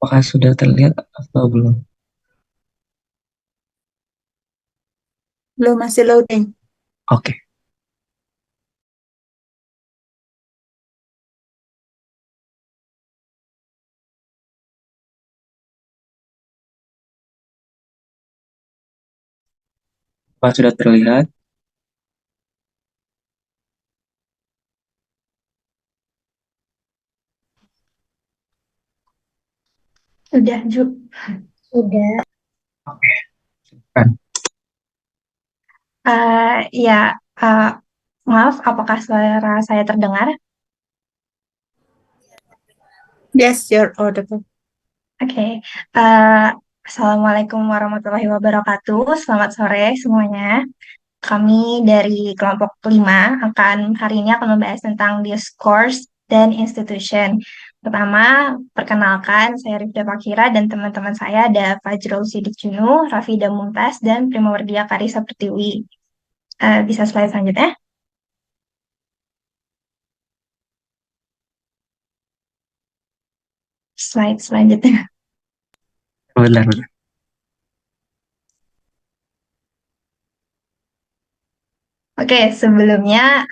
Apakah sudah terlihat atau belum? Belum, masih loading. Oke, apakah sudah terlihat? Udah, Ju. Udah. Oke, kan. Ya, eh, maaf, apakah suara saya terdengar? Yes, you're audible. Oke, eh, Assalamualaikum warahmatullahi wabarakatuh. Selamat sore semuanya. Kami dari kelompok 5 hari ini akan membahas tentang discourse dan institution. Pertama, perkenalkan, saya Rifda Fakira dan teman-teman saya ada Fajrul Sidik Junu, Rafida Mumtaz, dan Primowardia Karisa Pertiwi. Bisa slide selanjutnya? Slide selanjutnya. Benar, benar. Oke, sebelumnya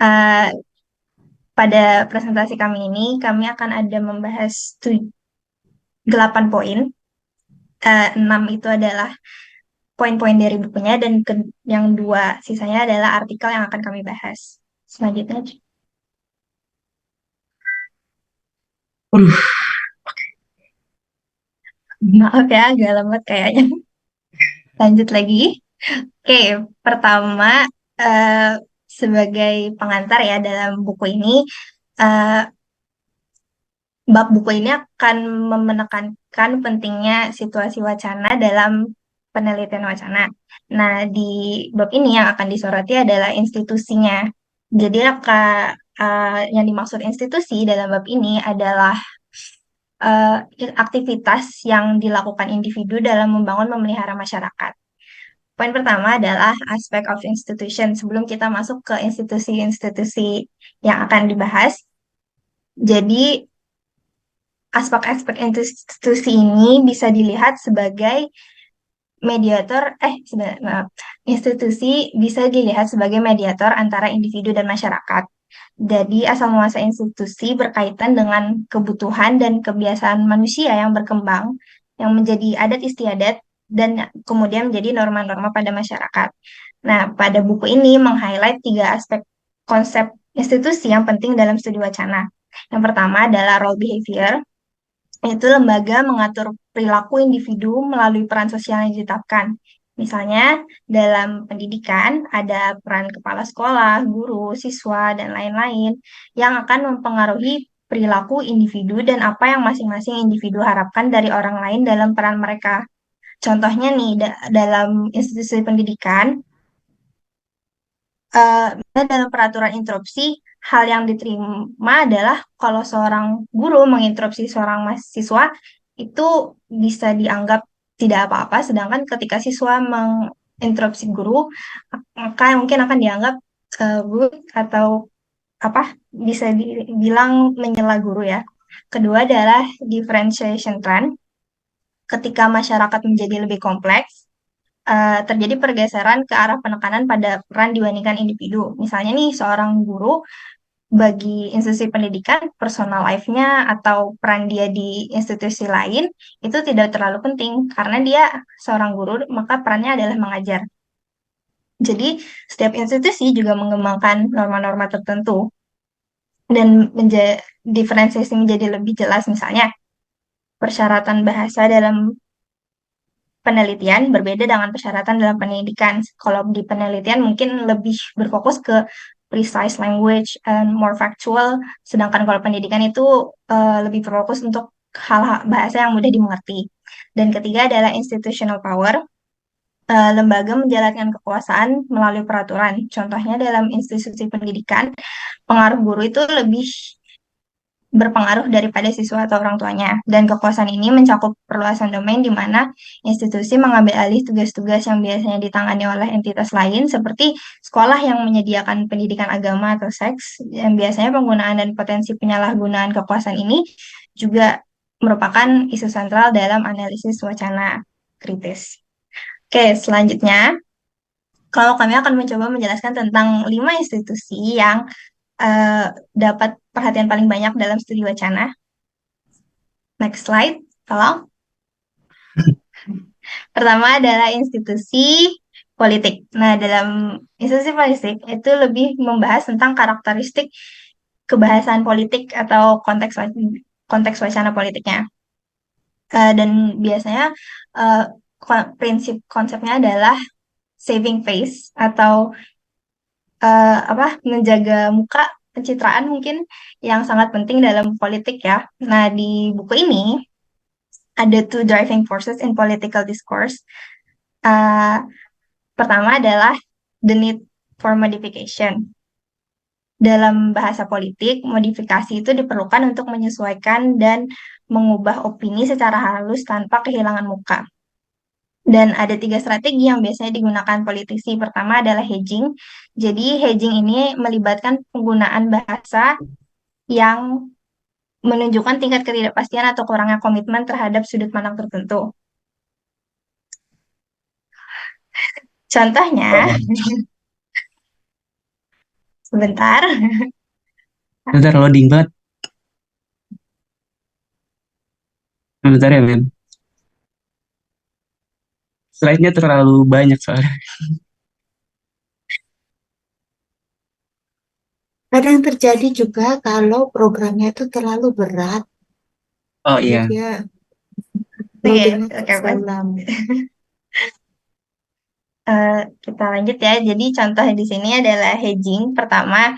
pada presentasi kami ini kami akan ada membahas 8 poin. 6 itu adalah poin-poin dari bukunya dan yang dua sisanya adalah artikel yang akan kami bahas. Selanjutnya, Waduh, maaf ya agak lambat kayaknya. Lanjut lagi. Oke, pertama eh, sebagai pengantar ya dalam buku ini, eh, bab buku ini akan menekankan pentingnya situasi wacana dalam penelitian wacana. Nah, di bab ini yang akan disoroti adalah institusinya. Jadi, yang dimaksud institusi dalam bab ini adalah eh, aktivitas yang dilakukan individu dalam membangun memelihara masyarakat. Poin pertama adalah aspek of institution. Sebelum kita masuk ke institusi-institusi yang akan dibahas, jadi aspek-aspek institusi ini bisa dilihat sebagai mediator, maaf, institusi bisa dilihat sebagai mediator antara individu dan masyarakat. Jadi asal muasal institusi berkaitan dengan kebutuhan dan kebiasaan manusia yang berkembang, yang menjadi adat istiadat dan kemudian menjadi norma-norma pada masyarakat. Nah, pada buku ini meng-highlight 3 aspek konsep institusi yang penting dalam studi wacana. Yang pertama adalah role behavior, yaitu lembaga mengatur perilaku individu melalui peran sosial yang ditetapkan. Misalnya, dalam pendidikan ada peran kepala sekolah, guru, siswa, dan lain-lain yang akan mempengaruhi perilaku individu dan apa yang masing-masing individu harapkan dari orang lain dalam peran mereka. Contohnya nih, dalam institusi pendidikan, dalam peraturan interupsi, hal yang diterima adalah kalau seorang guru menginterupsi seorang mahasiswa itu bisa dianggap tidak apa-apa, sedangkan ketika siswa menginterupsi guru, maka mungkin akan dianggap rude atau apa bisa dibilang menyela guru ya. Kedua adalah differentiation trend. Ketika masyarakat menjadi lebih kompleks, terjadi pergeseran ke arah penekanan pada peran dibandingkan individu. Misalnya nih, seorang guru bagi institusi pendidikan, personal life-nya atau peran dia di institusi lain itu tidak terlalu penting karena dia seorang guru, maka perannya adalah mengajar. Jadi, setiap institusi juga mengembangkan norma-norma tertentu dan diferensiasi menjadi lebih jelas. Misalnya, persyaratan bahasa dalam penelitian berbeda dengan persyaratan dalam pendidikan. Kalau di penelitian mungkin lebih berfokus ke precise language and more factual, sedangkan kalau pendidikan itu lebih berfokus untuk hal-hal bahasa yang mudah dimengerti. Dan ketiga adalah institutional power, lembaga menjalankan kekuasaan melalui peraturan. Contohnya dalam institusi pendidikan, pengaruh guru itu lebih berpengaruh daripada siswa atau orang tuanya. Dan kekuasaan ini mencakup perluasan domain di mana institusi mengambil alih tugas-tugas yang biasanya ditangani oleh entitas lain, seperti sekolah yang menyediakan pendidikan agama atau seks, yang biasanya penggunaan dan potensi penyalahgunaan kekuasaan ini juga merupakan isu sentral dalam analisis wacana kritis. Oke, selanjutnya, kalau kami akan mencoba menjelaskan tentang 5 institusi yang dapat perhatian paling banyak dalam studi wacana. Next slide, tolong. Pertama adalah institusi politik. Nah, dalam institusi politik itu lebih membahas tentang karakteristik kebahasan politik atau konteks wacana politiknya. Dan biasanya eh, prinsip konsepnya adalah saving face atau apa menjaga muka pencitraan mungkin yang sangat penting dalam politik ya. Nah, di buku ini ada two driving forces in political discourse. Uh, Pertama adalah the need for modification. Dalam bahasa politik, modifikasi itu diperlukan untuk menyesuaikan dan mengubah opini secara halus tanpa kehilangan muka. Dan ada 3 strategi yang biasanya digunakan politisi. Pertama adalah hedging. Jadi hedging ini melibatkan penggunaan bahasa yang menunjukkan tingkat ketidakpastian atau kurangnya komitmen terhadap sudut pandang tertentu. Contohnya, Oh, sebentar. bentar loading banget. Bentar ya, men. Slide-nya terlalu banyak soalnya. Kadang terjadi juga kalau programnya itu terlalu berat, Oh jadi iya. dia Oke, loadingnya oke, Mas. lama. Kita lanjut ya. Jadi contoh di sini adalah hedging. Pertama,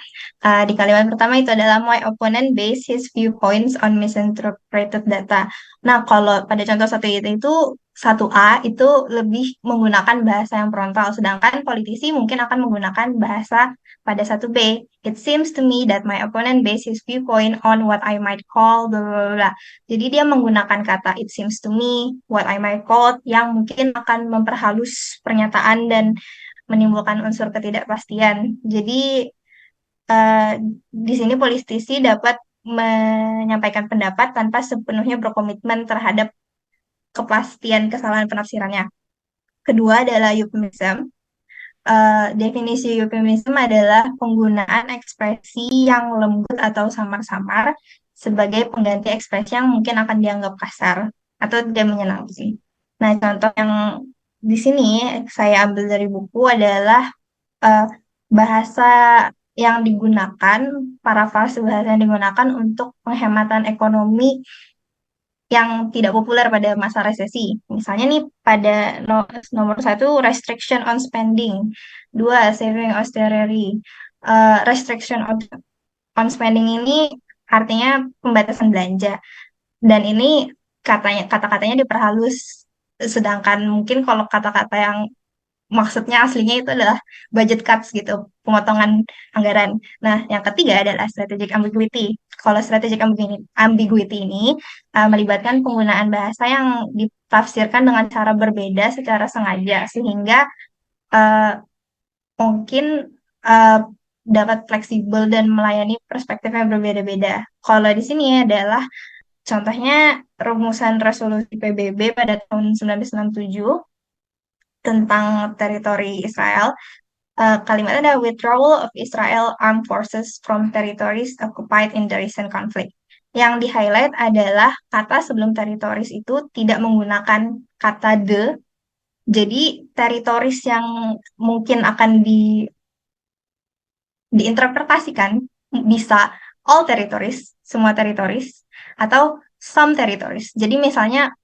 di kalimat pertama itu adalah my opponent base his viewpoints on misinterpreted data. Nah, kalau pada contoh itu 1A itu lebih menggunakan bahasa yang frontal, sedangkan politisi mungkin akan menggunakan bahasa pada 1B. It seems to me that my opponent base his viewpoint on what I might call blah, blah, blah, blah. Jadi dia menggunakan kata it seems to me, what I might call, yang mungkin akan memperhalus pernyataan dan menimbulkan unsur ketidakpastian. Jadi di sini politisi dapat menyampaikan pendapat tanpa sepenuhnya berkomitmen terhadap kepastian kesalahan penafsirannya. Kedua adalah euphemism. Definisi euphemism adalah penggunaan ekspresi yang lembut atau samar-samar sebagai pengganti ekspresi yang mungkin akan dianggap kasar atau tidak menyenangkan. Nah, contoh yang di sini saya ambil dari buku adalah eh, bahasa yang digunakan, parafrase bahasa yang digunakan untuk penghematan ekonomi yang tidak populer pada masa resesi. Misalnya nih pada nomor 1 restriction on spending, 2 saving austerity. Restriction on spending ini artinya pembatasan belanja dan ini kata-katanya diperhalus. Sedangkan mungkin kalau kata-kata yang maksudnya aslinya itu adalah budget cuts gitu, pemotongan anggaran. Nah, yang ketiga adalah strategic ambiguity. Kalau strategic ambiguity ini melibatkan penggunaan bahasa yang ditafsirkan dengan cara berbeda secara sengaja, sehingga uh, mungkin uh, dapat fleksibel dan melayani perspektif yang berbeda-beda. Kalau di sini adalah contohnya rumusan resolusi PBB pada tahun 1967 tentang teritori Israel. Kalimatnya ada withdrawal of Israel armed forces from territories occupied in the recent conflict. Yang di-highlight adalah kata sebelum territories itu tidak menggunakan kata the. Jadi teritoris yang mungkin akan diinterpretasikan bisa all territories, semua territories, atau some territories. Jadi misalnya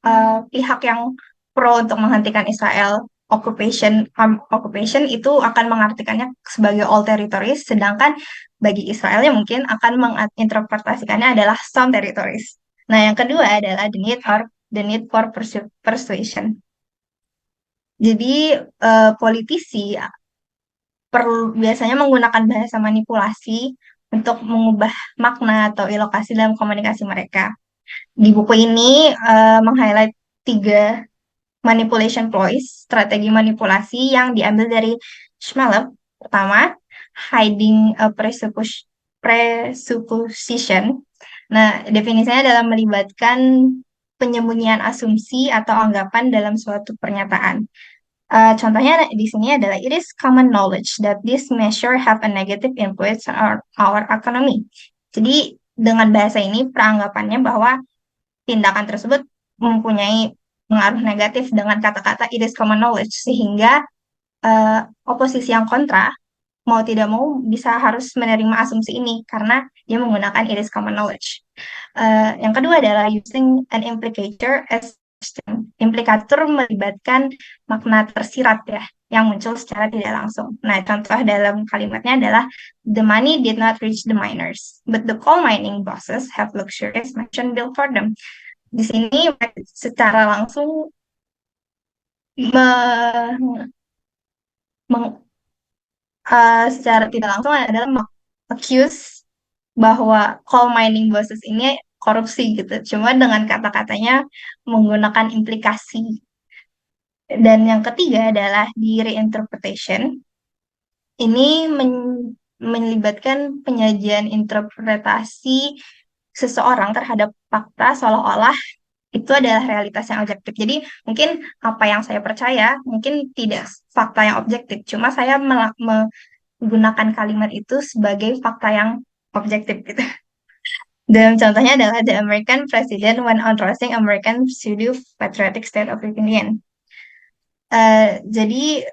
pihak yang pro untuk menghentikan Israel occupation itu akan mengartikannya sebagai all territories, sedangkan bagi Israelnya mungkin akan menginterpretasikannya adalah some territories. Nah, yang kedua adalah the need for persuasion. Jadi politisi biasanya menggunakan bahasa manipulasi untuk mengubah makna atau ilokasi dalam komunikasi mereka. Di buku ini meng-highlight 3 manipulation ploys, strategi manipulasi yang diambil dari Schmaleb. Pertama, hiding a presupposition. Nah, definisinya adalah melibatkan penyembunyian asumsi atau anggapan dalam suatu pernyataan. Contohnya di sini adalah it is common knowledge that this measure have a negative influence on our economy. Jadi dengan bahasa ini peranggapannya bahwa tindakan tersebut mempunyai pengaruh negatif dengan kata-kata it is common knowledge sehingga oposisi yang kontra mau tidak mau bisa harus menerima asumsi ini karena dia menggunakan it is common knowledge. Yang kedua adalah using an implicator as implikator melibatkan makna tersirat ya yang muncul secara tidak langsung. Nah, contoh dalam kalimatnya adalah the money did not reach the miners, but the coal mining bosses have luxurious mansion built for them. Di sini secara langsung me- meng- secara tidak langsung adalah accuse bahwa coal mining bosses ini korupsi gitu. Cuma dengan kata-katanya menggunakan implikasi. Dan yang ketiga adalah di reinterpretation. Ini melibatkan penyajian interpretasi seseorang terhadap fakta seolah-olah itu adalah realitas yang objektif. Jadi mungkin apa yang saya percaya mungkin tidak fakta yang objektif. Cuma saya menggunakan kalimat itu sebagai fakta yang objektif gitu. Dan contohnya adalah the American president when endorsing American pseudo-patriotic state of opinion. Jadi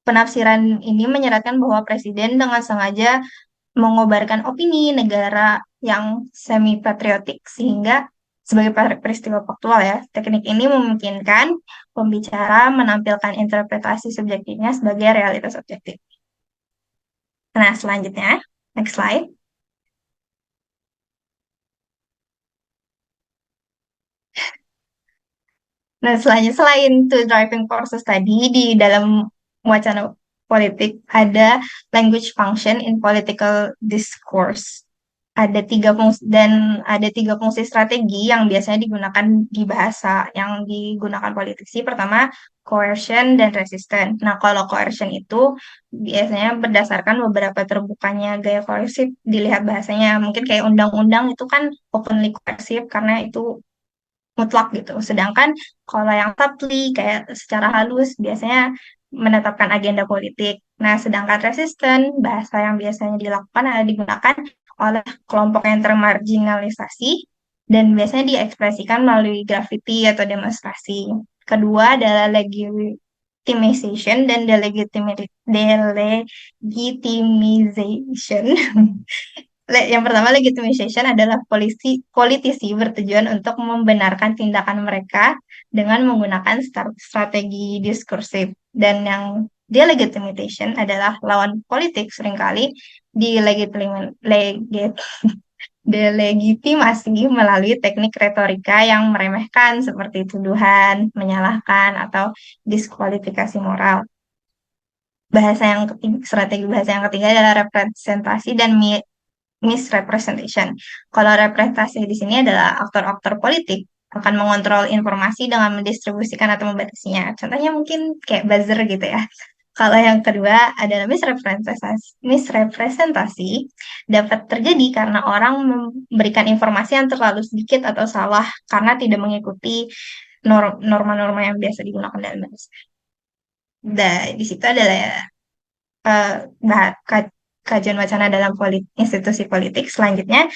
penafsiran ini menyeratkan bahwa presiden dengan sengaja mengobarkan opini negara yang semi-patriotik sehingga sebagai peristiwa faktual ya. Teknik ini memungkinkan pembicara menampilkan interpretasi subjektifnya sebagai realitas objektif. Nah, selanjutnya, next slide. Nah, selain two driving forces tadi, di dalam wacana politik ada language function in political discourse. Ada tiga fungsi strategi yang biasanya digunakan di bahasa yang digunakan politisi. Pertama, coercion dan resistance. Nah, kalau coercion itu biasanya berdasarkan beberapa terbukanya gaya koersif dilihat bahasanya. Mungkin kayak undang-undang itu kan openly coercive karena itu mutlak gitu. Sedangkan kalau yang subtly kayak secara halus biasanya menetapkan agenda politik. Nah, sedangkan resisten bahasa yang biasanya dilakukan adalah digunakan oleh kelompok yang termarginalisasi dan biasanya diekspresikan melalui graffiti atau demonstrasi. Kedua adalah legitimization dan delegitimization. Yang pertama, legitimization adalah politisi bertujuan untuk membenarkan tindakan mereka dengan menggunakan strategi diskursif. Dan yang delegitimization adalah lawan politik seringkali delegitimasi melalui teknik retorika yang meremehkan seperti tuduhan, menyalahkan, atau diskualifikasi moral. Strategi bahasa yang ketiga adalah representasi dan misrepresentation. Kalau representasi di sini adalah aktor-aktor politik akan mengontrol informasi dengan mendistribusikan atau membatasinya. Contohnya mungkin kayak buzzer gitu ya. Kalau yang kedua adalah misrepresentasi dapat terjadi karena orang memberikan informasi yang terlalu sedikit atau salah karena tidak mengikuti norma-norma yang biasa digunakan dalam bahasa. Di situ adalah kajian wacana dalam institusi politik. Selanjutnya,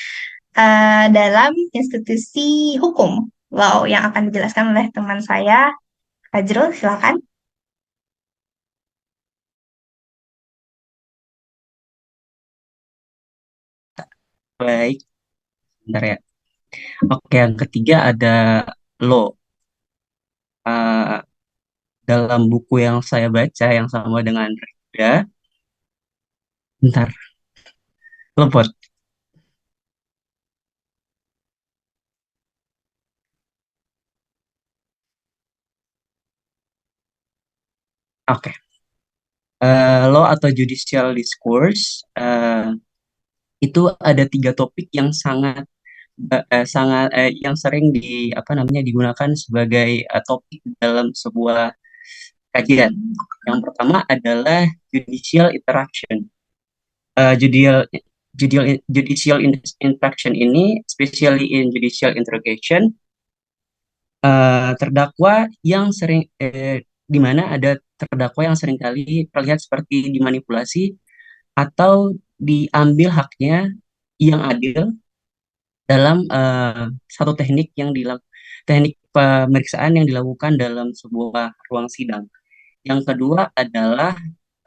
dalam institusi hukum. Wow, yang akan dijelaskan oleh teman saya, Fajrul, silakan. Baik, bentar ya. Oke, yang ketiga ada law. Eh, dalam buku yang saya baca yang sama dengan Rida, bentar, lepot. Oke. Law atau judicial discourse itu ada tiga topik yang yang sering apa namanya digunakan sebagai topik dalam sebuah kajian. Yang pertama adalah judicial interaction. Judicial judicial interaction ini, especially in judicial interrogation, terdakwa yang sering di mana ada terdakwa yang seringkali terlihat seperti dimanipulasi atau diambil haknya yang adil dalam satu teknik pemeriksaan yang dilakukan dalam sebuah ruang sidang. Yang kedua adalah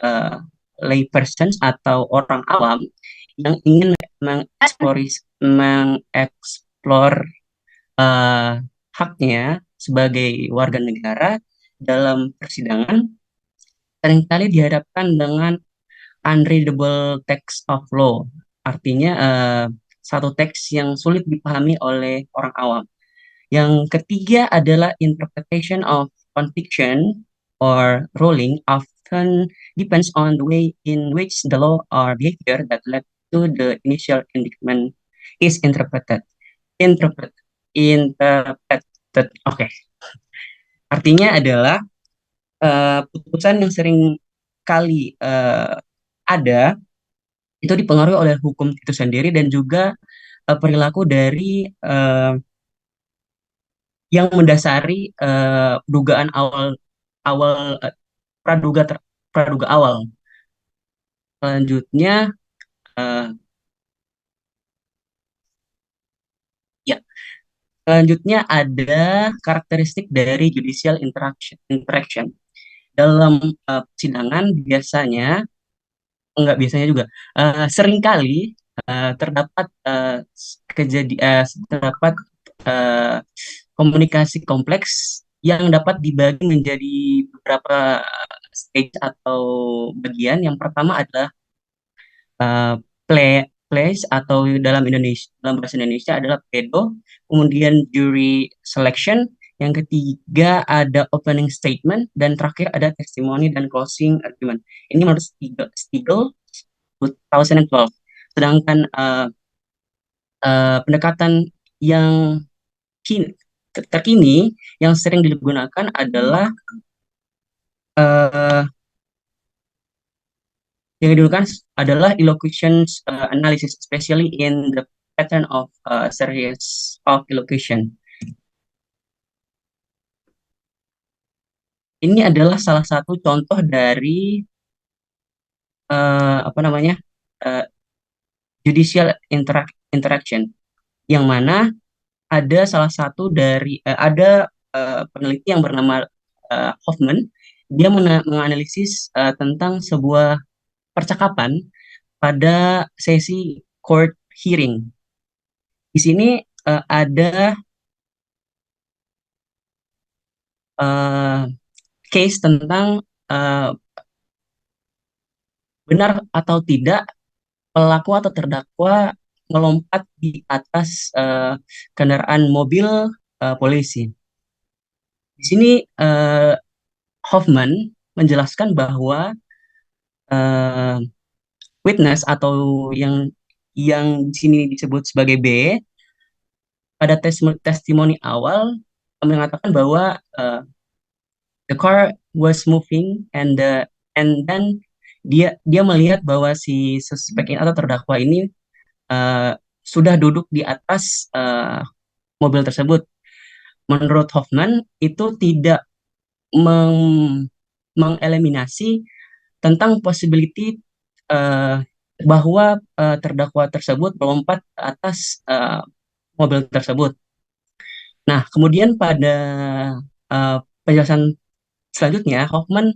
uh, lay persons atau orang awam yang ingin mengeksplor haknya sebagai warga negara dalam persidangan, seringkali dihadapkan dengan unreadable text of law, artinya satu teks yang sulit dipahami oleh orang awam. Yang ketiga adalah interpretation of conviction or ruling often depends on the way in which the law or behavior that led to the initial indictment is interpreted. Interpret, interpreted. Oke. Artinya adalah putusan yang sering kali ada itu dipengaruhi oleh hukum itu sendiri dan juga perilaku dari yang mendasari dugaan awal awal praduga awal. Selanjutnya eh, ya selanjutnya ada karakteristik dari judicial interaction. Dalam persidangan biasanya enggak biasanya juga seringkali terdapat terdapat eh, komunikasi kompleks yang dapat dibagi menjadi beberapa stage atau bagian. Yang pertama adalah uh, place atau dalam bahasa Indonesia adalah pedo, kemudian jury selection, yang ketiga ada opening statement, dan terakhir ada testimony dan closing argument. Ini menurut Stigl 2012. Sedangkan pendekatan yang terkini yang sering digunakan adalah elocution analysis, especially in the pattern of series of elocution. Ini adalah salah satu contoh dari judicial interaction, yang mana ada salah satu dari peneliti yang bernama Hoffman. Dia menganalisis tentang sebuah percakapan pada sesi court hearing. Di sini ada case tentang benar atau tidak pelaku atau terdakwa melompat di atas kendaraan mobil polisi. Di sini Hoffman menjelaskan bahwa witness atau yang di sini disebut sebagai B pada testimoni awal mengatakan bahwa the car was moving and then dia melihat bahwa si suspek ini atau terdakwa ini sudah duduk di atas mobil tersebut. Menurut Hoffman itu tidak mengeliminasi tentang possibility bahwa terdakwa tersebut melompat ke atas mobil tersebut. Nah, kemudian pada penjelasan selanjutnya, Hoffman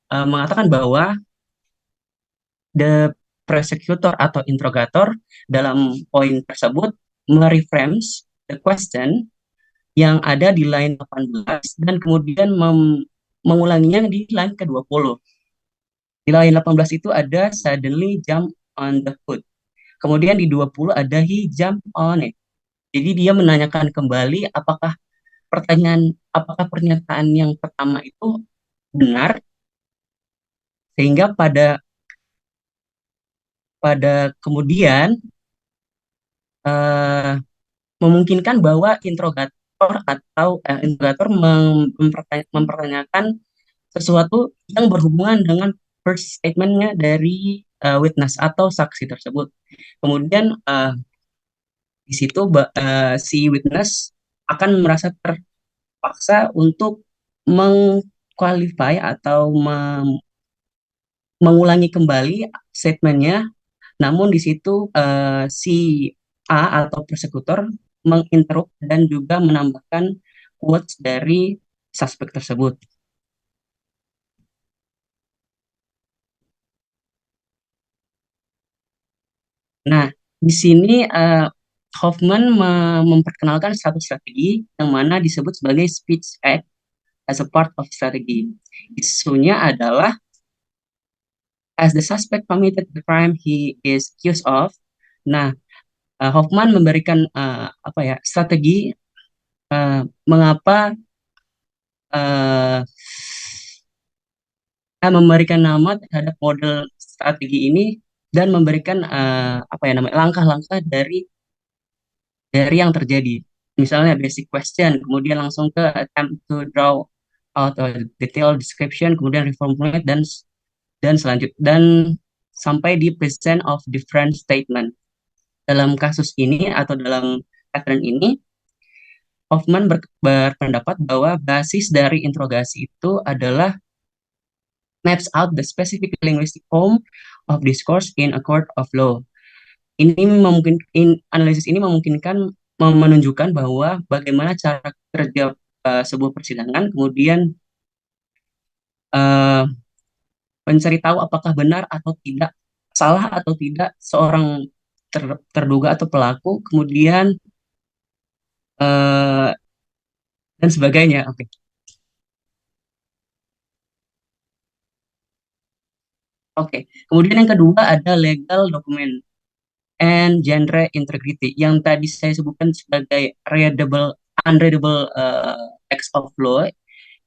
mengatakan bahwa the prosecutor atau interrogator dalam poin tersebut mereframes the question yang ada di line 18 dan kemudian mengulanginya di line ke-20. Di line 18 itu ada suddenly jump on the hood. Kemudian di 20 ada he jump on it. Jadi dia menanyakan kembali apakah pernyataan yang pertama itu benar, sehingga pada kemudian memungkinkan bahwa interrogator mempertanyakan sesuatu yang berhubungan dengan first statementnya dari witness atau saksi tersebut. Kemudian di situ si witness akan merasa terpaksa untuk mengqualify atau mengulangi kembali statementnya, namun di situ si A atau persekutor menginterrupt dan juga menambahkan quotes dari suspek tersebut. Nah, di sini Hoffman memperkenalkan satu strategi yang mana disebut sebagai speech act as a part of strategy. Isunya adalah as the suspect committed the crime he is accused of. Nah, Hoffman memberikan apa ya strategi mengapa uh, memberikan nama terhadap model strategi ini dan memberikan apa ya namanya langkah-langkah dari yang terjadi. Misalnya basic question, kemudian langsung ke attempt to draw out a detailed description, kemudian reformulate dan selanjutnya dan sampai di present of different statement. Dalam kasus ini atau dalam pattern ini, Hoffman berpendapat bahwa basis dari interogasi itu adalah maps out the specific linguistic form of discourse in a court of law. Analisis ini memungkinkan menunjukkan bahwa bagaimana cara kerja sebuah persidangan, kemudian uh, mencari tahu apakah benar atau tidak, salah atau tidak seorang terduga atau pelaku, kemudian uh, dan sebagainya. Oke. Oke. Kemudian yang kedua ada legal document and genre integrity yang tadi saya sebutkan sebagai unreadable text of law.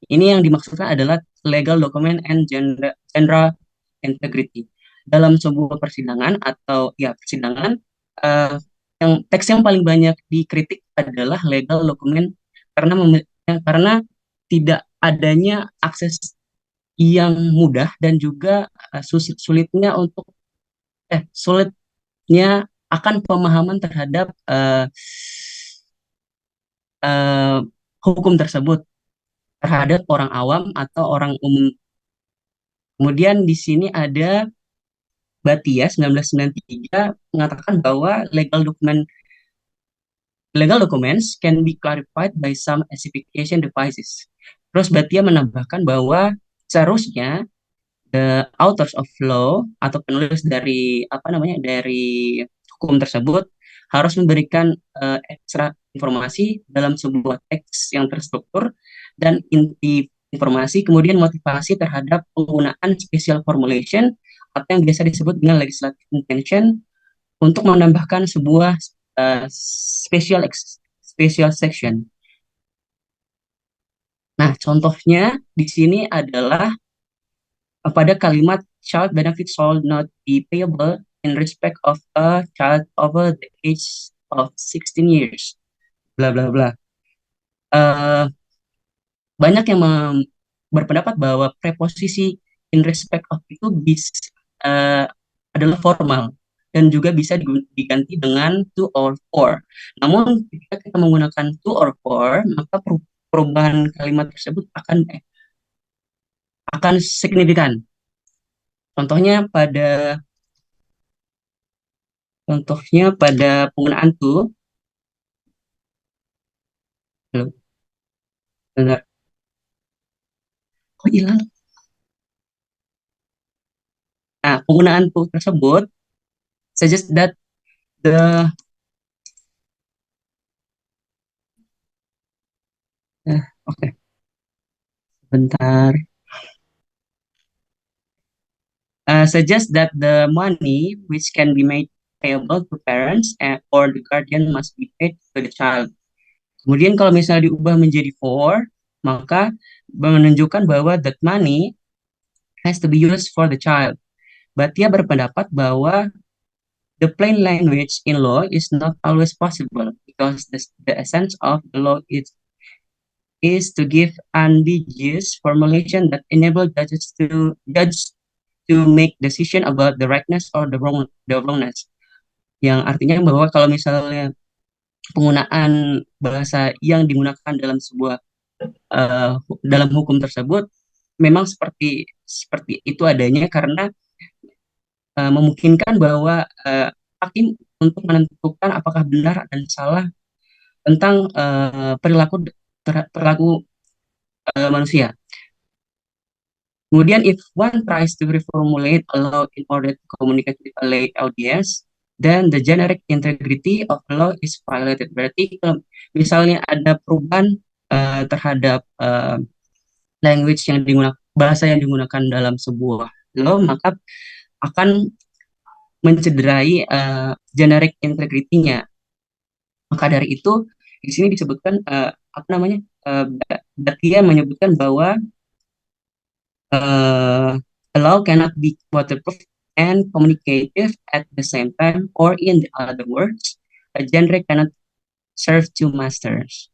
Ini yang dimaksudkan adalah legal document and genre integrity. Dalam sebuah persidangan atau ya persidangan, uh, yang teks yang paling banyak dikritik adalah legal document karena tidak adanya akses yang mudah dan juga sulitnya akan pemahaman terhadap uh, hukum tersebut terhadap orang awam atau orang umum. Kemudian di sini ada Batia 1993 mengatakan bahwa legal documents can be clarified by some classification devices. Terus Batia menambahkan bahwa seharusnya the authors of law atau penulis dari apa namanya dari hukum tersebut harus memberikan ekstra informasi dalam sebuah teks yang terstruktur dan inti informasi, kemudian motivasi terhadap penggunaan special formulation atau yang biasa disebut dengan legislative intention untuk menambahkan sebuah special section. Nah, contohnya di sini adalah pada kalimat child benefit shall not be payable in respect of a child over the age of 16 years. Bla bla bla. Banyak yang berpendapat bahwa preposisi in respect of itu uh, adalah formal dan juga bisa diganti dengan to or for. Namun ketika kita menggunakan to or for, maka perubahan kalimat tersebut akan signifikan. Contohnya pada penggunaan to. Halo, benar. Kok hilang? Nah, penggunaan to tersebut suggest that the oke, bentar. Suggest that the money which can be made payable to parents or the guardian must be paid to the child. Kemudian kalau misalnya diubah menjadi for, maka menunjukkan bahwa that money has to be used for the child. Batia berpendapat bahwa the plain language in law is not always possible because the essence of the law is to give ambiguous formulation that enable judges to judge to make decision about the rightness or the wrongness. Yang artinya bahwa kalau misalnya penggunaan bahasa yang digunakan dalam sebuah dalam hukum tersebut memang seperti seperti itu adanya karena memungkinkan bahwa hakim untuk menentukan apakah benar dan salah tentang perilaku manusia. Kemudian, if one tries to reformulate a law in order to communicate with a lay audience, then the generic integrity of the law is violated. Berarti kalau misalnya ada perubahan terhadap language yang digunakan, bahasa yang digunakan dalam sebuah law, maka akan mencederai generic integrity-nya. Maka dari itu di sini disebutkan apa namanya? Dia menyebutkan bahwa a law cannot be waterproof and communicative at the same time, or in other words, a genre cannot serve two masters.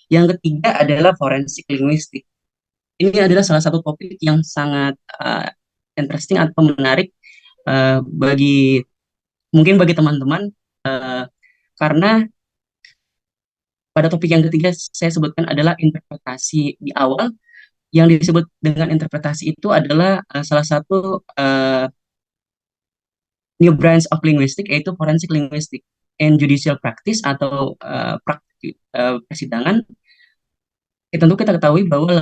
Yang ketiga adalah forensik linguistik. Ini adalah salah satu topik yang sangat interesting atau menarik bagi teman-teman karena pada topik yang ketiga saya sebutkan adalah interpretasi di awal. Yang disebut dengan interpretasi itu adalah salah satu new branch of linguistic, yaitu forensik linguistik and judicial practice atau praktik persidangan. Tentu kita ketahui bahwa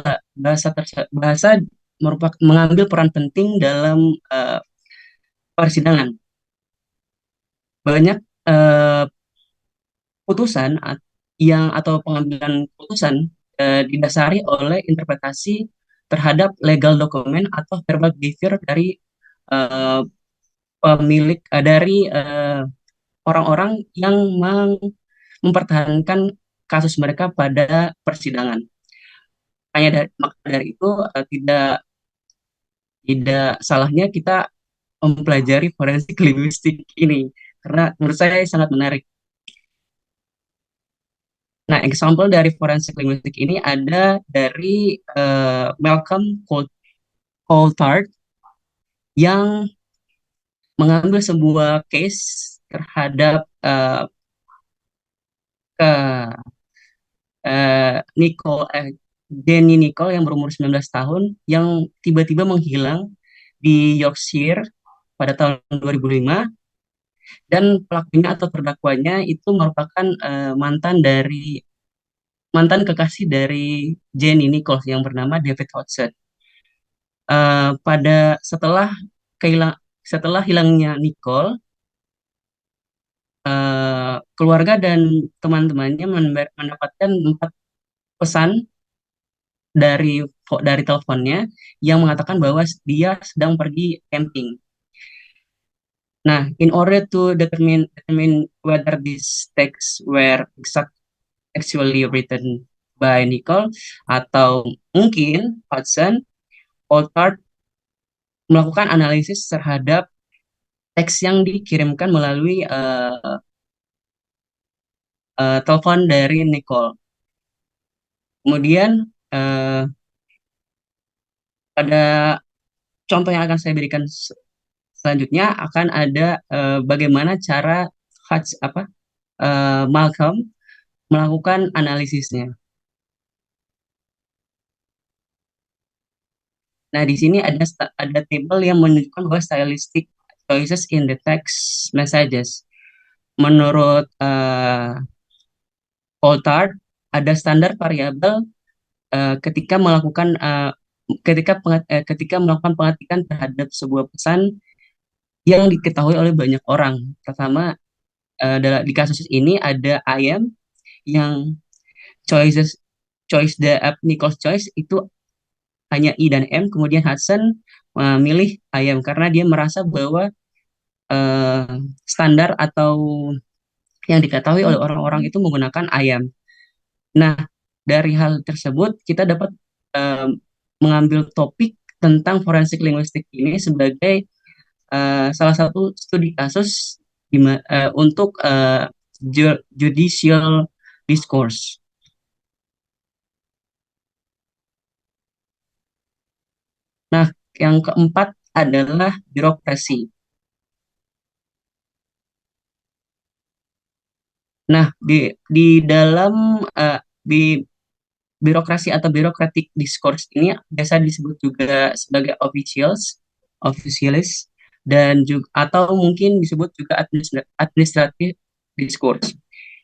bahasa merupakan mengambil peran penting dalam persidangan. Banyak putusan atau pengambilan putusan didasari oleh interpretasi terhadap legal dokumen atau verbal behavior dari pemilik dari orang-orang yang mempertahankan kasus mereka pada persidangan. Maka dari itu tidak salahnya kita mempelajari forensik linguistik ini karena menurut saya sangat menarik. Nah, example dari forensik linguistik ini ada dari Malcolm Coulthard yang mengambil sebuah case terhadap Jenny Nicole yang berumur 19 tahun yang tiba-tiba menghilang di Yorkshire pada tahun 2005, dan pelakunya atau terdakwanya itu merupakan mantan kekasih dari Jenny Nicole yang bernama David Hodgson. Setelah hilangnya Nicole, keluarga dan teman-temannya mendapatkan 4 pesan dari teleponnya yang mengatakan bahwa dia sedang pergi camping. Nah, in order to determine whether these texts were actually written by Nicole atau mungkin Hudson, Coulthard melakukan analisis terhadap teks yang dikirimkan melalui telepon dari Nicole. Kemudian pada contoh yang akan saya berikan selanjutnya akan ada bagaimana cara Malcolm melakukan analisisnya. Nah, di sini ada table yang menunjukkan bahwa stylistic choices in the text messages. Menurut Coulthard, ada standar variabel ketika melakukan pengetikan terhadap sebuah pesan yang diketahui oleh banyak orang. Pertama, di kasus ini ada I am yang Nicole's choice itu hanya I dan M, kemudian Hudson memilih I am karena dia merasa bahwa standar atau yang diketahui oleh orang-orang itu menggunakan I am. Nah, dari hal tersebut kita dapat mengambil topik tentang forensik linguistik ini sebagai salah satu studi kasus untuk judicial discourse. Yang keempat adalah birokrasi. Nah, di dalam di birokrasi atau bureaucratic discourse ini biasa disebut juga sebagai officialis, dan juga atau mungkin disebut juga administrative discourse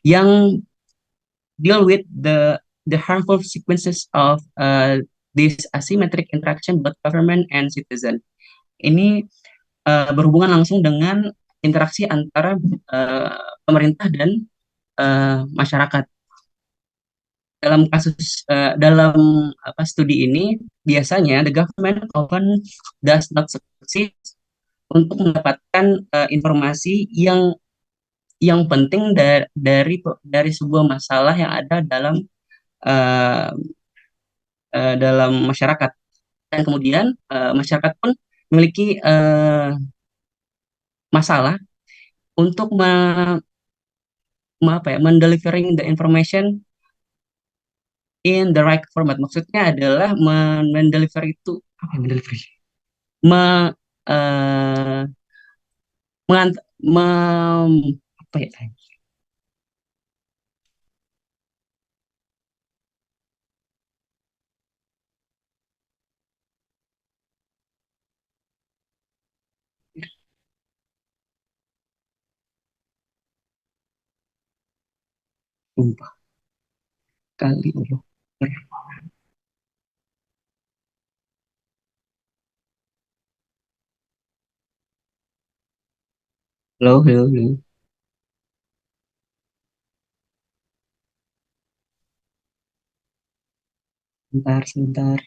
yang deal with the harmful sequences of this asymmetric interaction between government and citizen. Ini berhubungan langsung dengan interaksi antara pemerintah dan masyarakat. Dalam apa studi ini biasanya the government often does not succeed untuk mendapatkan informasi yang penting dari sebuah masalah yang ada uh, dalam masyarakat, dan kemudian masyarakat pun memiliki masalah untuk mendelivering the information in the right format. Maksudnya adalah mendeliver itu apa ya, mendeliver me, eh, mengant, apa ya, sumpah kali Allah. Halo, halo, halo. Sebentar, sebentar.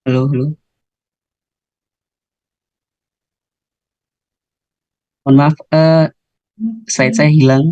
Halo, halo. Mohon maaf, slide saya hilang.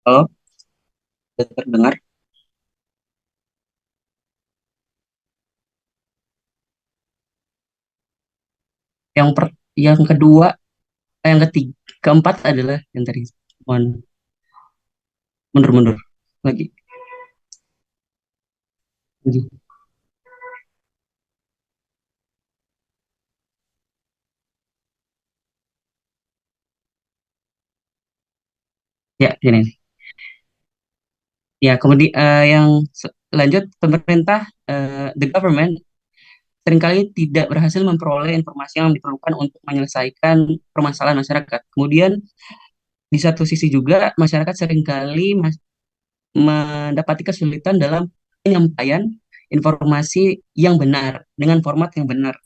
Halo, sudah terdengar? Yang per, yang kedua, yang ketiga, keempat adalah yang tadi. Mohon mundur-mundur lagi. Lagi. Ya, ini. Ya, kemudian lanjut, pemerintah, the government seringkali tidak berhasil memperoleh informasi yang diperlukan untuk menyelesaikan permasalahan masyarakat. Kemudian di satu sisi juga masyarakat seringkali mendapati kesulitan dalam penyampaian informasi yang benar dengan format yang benar.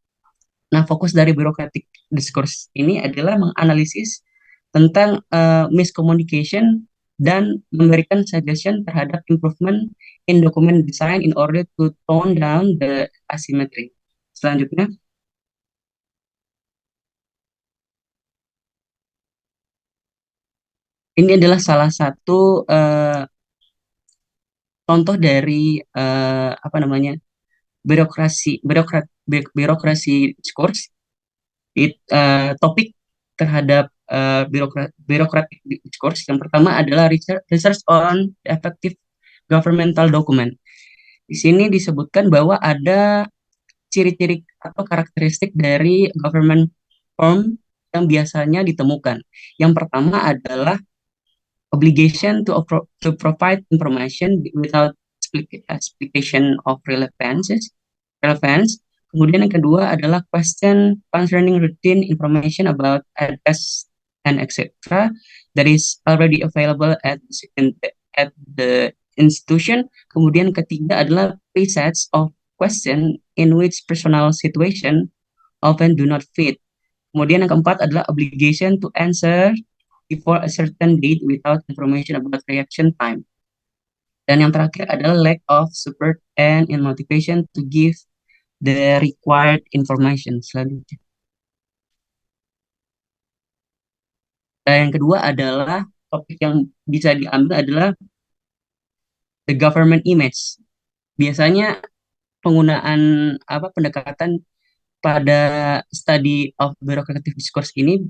Nah, fokus dari bureaucratic discourse ini adalah menganalisis tentang miscommunication dan memberikan suggestion terhadap improvement in document design in order to tone down the asymmetry. Selanjutnya, ini adalah salah satu contoh dari apa namanya, birokrasi diskurs. Topik terhadap birokratik diskurs yang pertama adalah research on effective governmental document. Di sini disebutkan bahwa ada ciri-ciri atau karakteristik dari government form yang biasanya ditemukan. Yang pertama adalah obligation to provide information without explication of relevance. Kemudian yang kedua adalah question concerning routine information about address and etc. that is already available at the institution. Kemudian ketiga adalah presets of question in which personal situation often do not fit. Kemudian yang keempat adalah obligation to answer before a certain date without information about reaction time. Dan yang terakhir adalah lack of support and motivation to give the required information. Selanjutnya. Dan yang kedua adalah topik yang bisa diambil adalah the government image. Biasanya penggunaan pendekatan pada study of bureaucratic discourse ini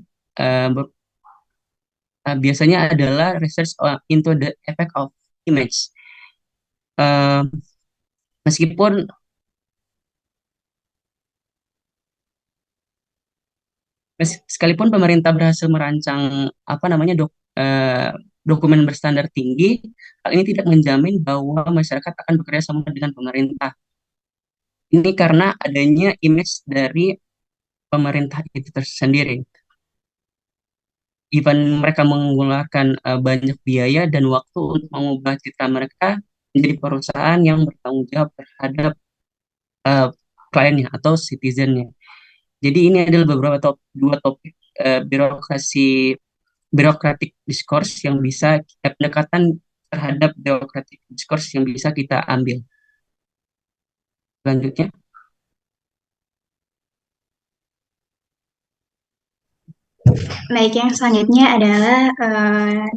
biasanya adalah research into the effect of image. Meskipun sekalipun pemerintah berhasil merancang dokumen berstandar tinggi, hal ini tidak menjamin bahwa masyarakat akan bekerja sama dengan pemerintah. Ini karena adanya image dari pemerintah itu tersendiri. Even mereka mengeluarkan banyak biaya dan waktu untuk mengubah citra mereka menjadi perusahaan yang bertanggung jawab terhadap kliennya atau citizennya. Jadi ini adalah beberapa dua topik bureaucratic discourse yang bisa pendekatan terhadap bureaucratic discourse yang bisa kita ambil. Selanjutnya. Baik, yang selanjutnya adalah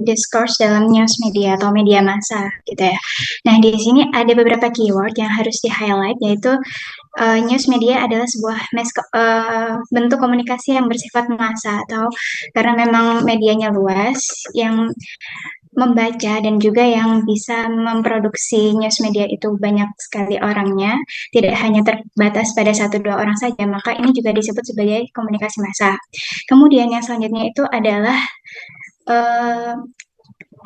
discourse dalam news media atau media massa gitu ya. Nah, di sini ada beberapa keyword yang harus di-highlight, yaitu news media adalah sebuah bentuk komunikasi yang bersifat massa, atau karena memang medianya luas, yang membaca dan juga yang bisa memproduksi news media itu banyak sekali orangnya, tidak hanya terbatas pada 1-2 orang saja, maka ini juga disebut sebagai komunikasi massa. Kemudian yang selanjutnya itu adalah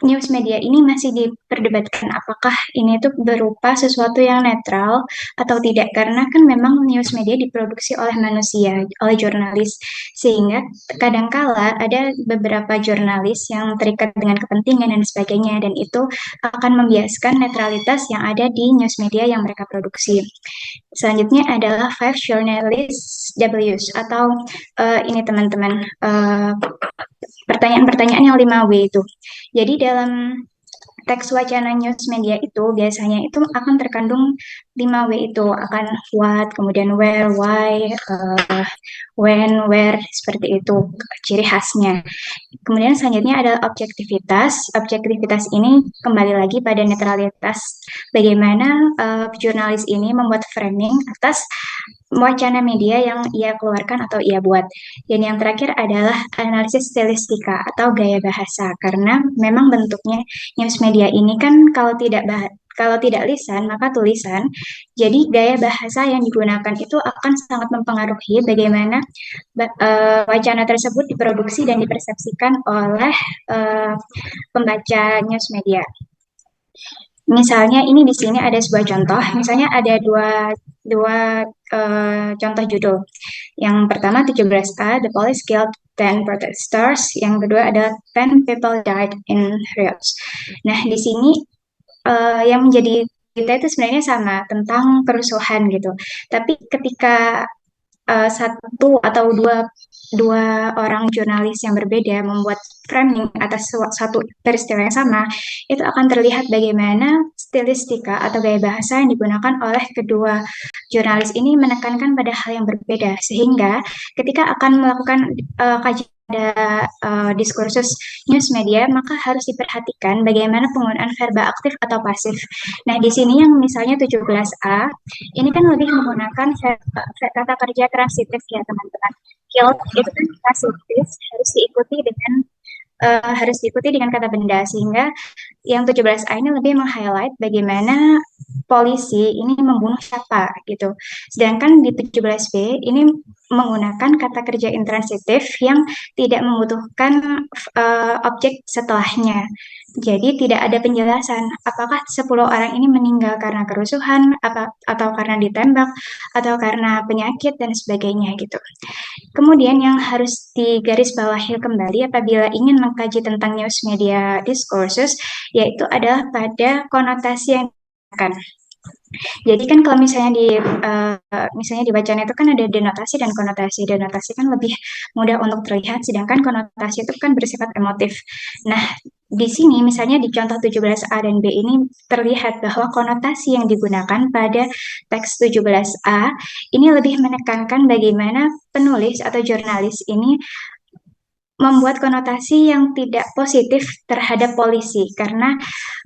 news media ini masih diperdebatkan apakah ini tuh berupa sesuatu yang netral atau tidak, karena kan memang news media diproduksi oleh manusia, oleh jurnalis, sehingga kadangkala ada beberapa jurnalis yang terikat dengan kepentingan dan sebagainya, dan itu akan membiaskan netralitas yang ada di news media yang mereka produksi. Selanjutnya adalah 5 journalists W's, atau ini teman-teman, pertanyaan-pertanyaan yang 5W itu. Jadi dalam teks wacana news media itu biasanya itu akan terkandung 5W itu, akan what, kemudian where, why, when, where, seperti itu ciri khasnya. Kemudian selanjutnya adalah objektivitas. Objektivitas ini kembali lagi pada netralitas, bagaimana jurnalis ini membuat framing atas wacana media yang ia keluarkan atau ia buat. Dan yang terakhir adalah analisis stilistika atau gaya bahasa, karena memang bentuknya news media ini kan kalau tidak lisan maka tulisan. Jadi gaya bahasa yang digunakan itu akan sangat mempengaruhi bagaimana wacana tersebut diproduksi dan dipersepsikan oleh pembaca news media. Misalnya ini di sini ada sebuah contoh, misalnya ada dua contoh judul. Yang pertama 17A, The Police Killed 10 Protesters. Yang kedua adalah 10 People Died in Riots. Nah, di sini yang menjadi kita itu sebenarnya sama, tentang kerusuhan gitu. Tapi ketika satu atau dua orang jurnalis yang berbeda membuat framing atas satu peristiwa yang sama, itu akan terlihat bagaimana stilistika atau gaya bahasa yang digunakan oleh kedua jurnalis ini menekankan pada hal yang berbeda, sehingga ketika akan melakukan kajian pada diskursus news media, maka harus diperhatikan bagaimana penggunaan verba aktif atau pasif. Nah, di sini yang misalnya 17A, ini kan lebih menggunakan kata kerja transitif ya teman-teman. Killed itu kan transitif, harus diikuti dengan kata benda, sehingga yang 17A ini lebih meng-highlight bagaimana polisi ini membunuh siapa gitu. Sedangkan di 17B ini menggunakan kata kerja intransitif yang tidak membutuhkan objek setelahnya. Jadi tidak ada penjelasan apakah 10 orang ini meninggal karena kerusuhan, atau karena ditembak, atau karena penyakit dan sebagainya gitu. Kemudian yang harus digarisbawahi kembali apabila ingin mengkaji tentang news media discourses, yaitu adalah pada konotasi yang digunakan. Jadi kan kalau misalnya di wacana itu kan ada denotasi dan konotasi. Denotasi kan lebih mudah untuk terlihat, sedangkan konotasi itu kan bersifat emotif. Nah, di sini misalnya di contoh 17A dan B ini terlihat bahwa konotasi yang digunakan pada teks 17A ini lebih menekankan bagaimana penulis atau jurnalis ini membuat konotasi yang tidak positif terhadap polisi karena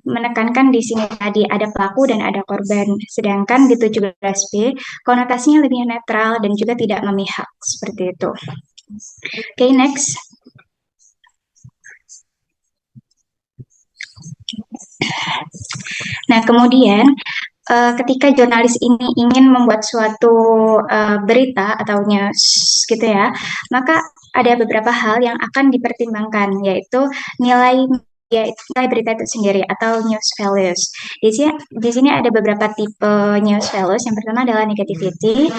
menekankan di sini tadi ada pelaku dan ada korban. Sedangkan di 17B konotasinya lebih netral dan juga tidak memihak seperti itu. Oke, next. Nah, kemudian ketika jurnalis ini ingin membuat suatu berita atau news gitu ya, maka ada beberapa hal yang akan dipertimbangkan, yaitu nilai berita itu sendiri atau news values. Di sini ada beberapa tipe news values. Yang pertama adalah negativity.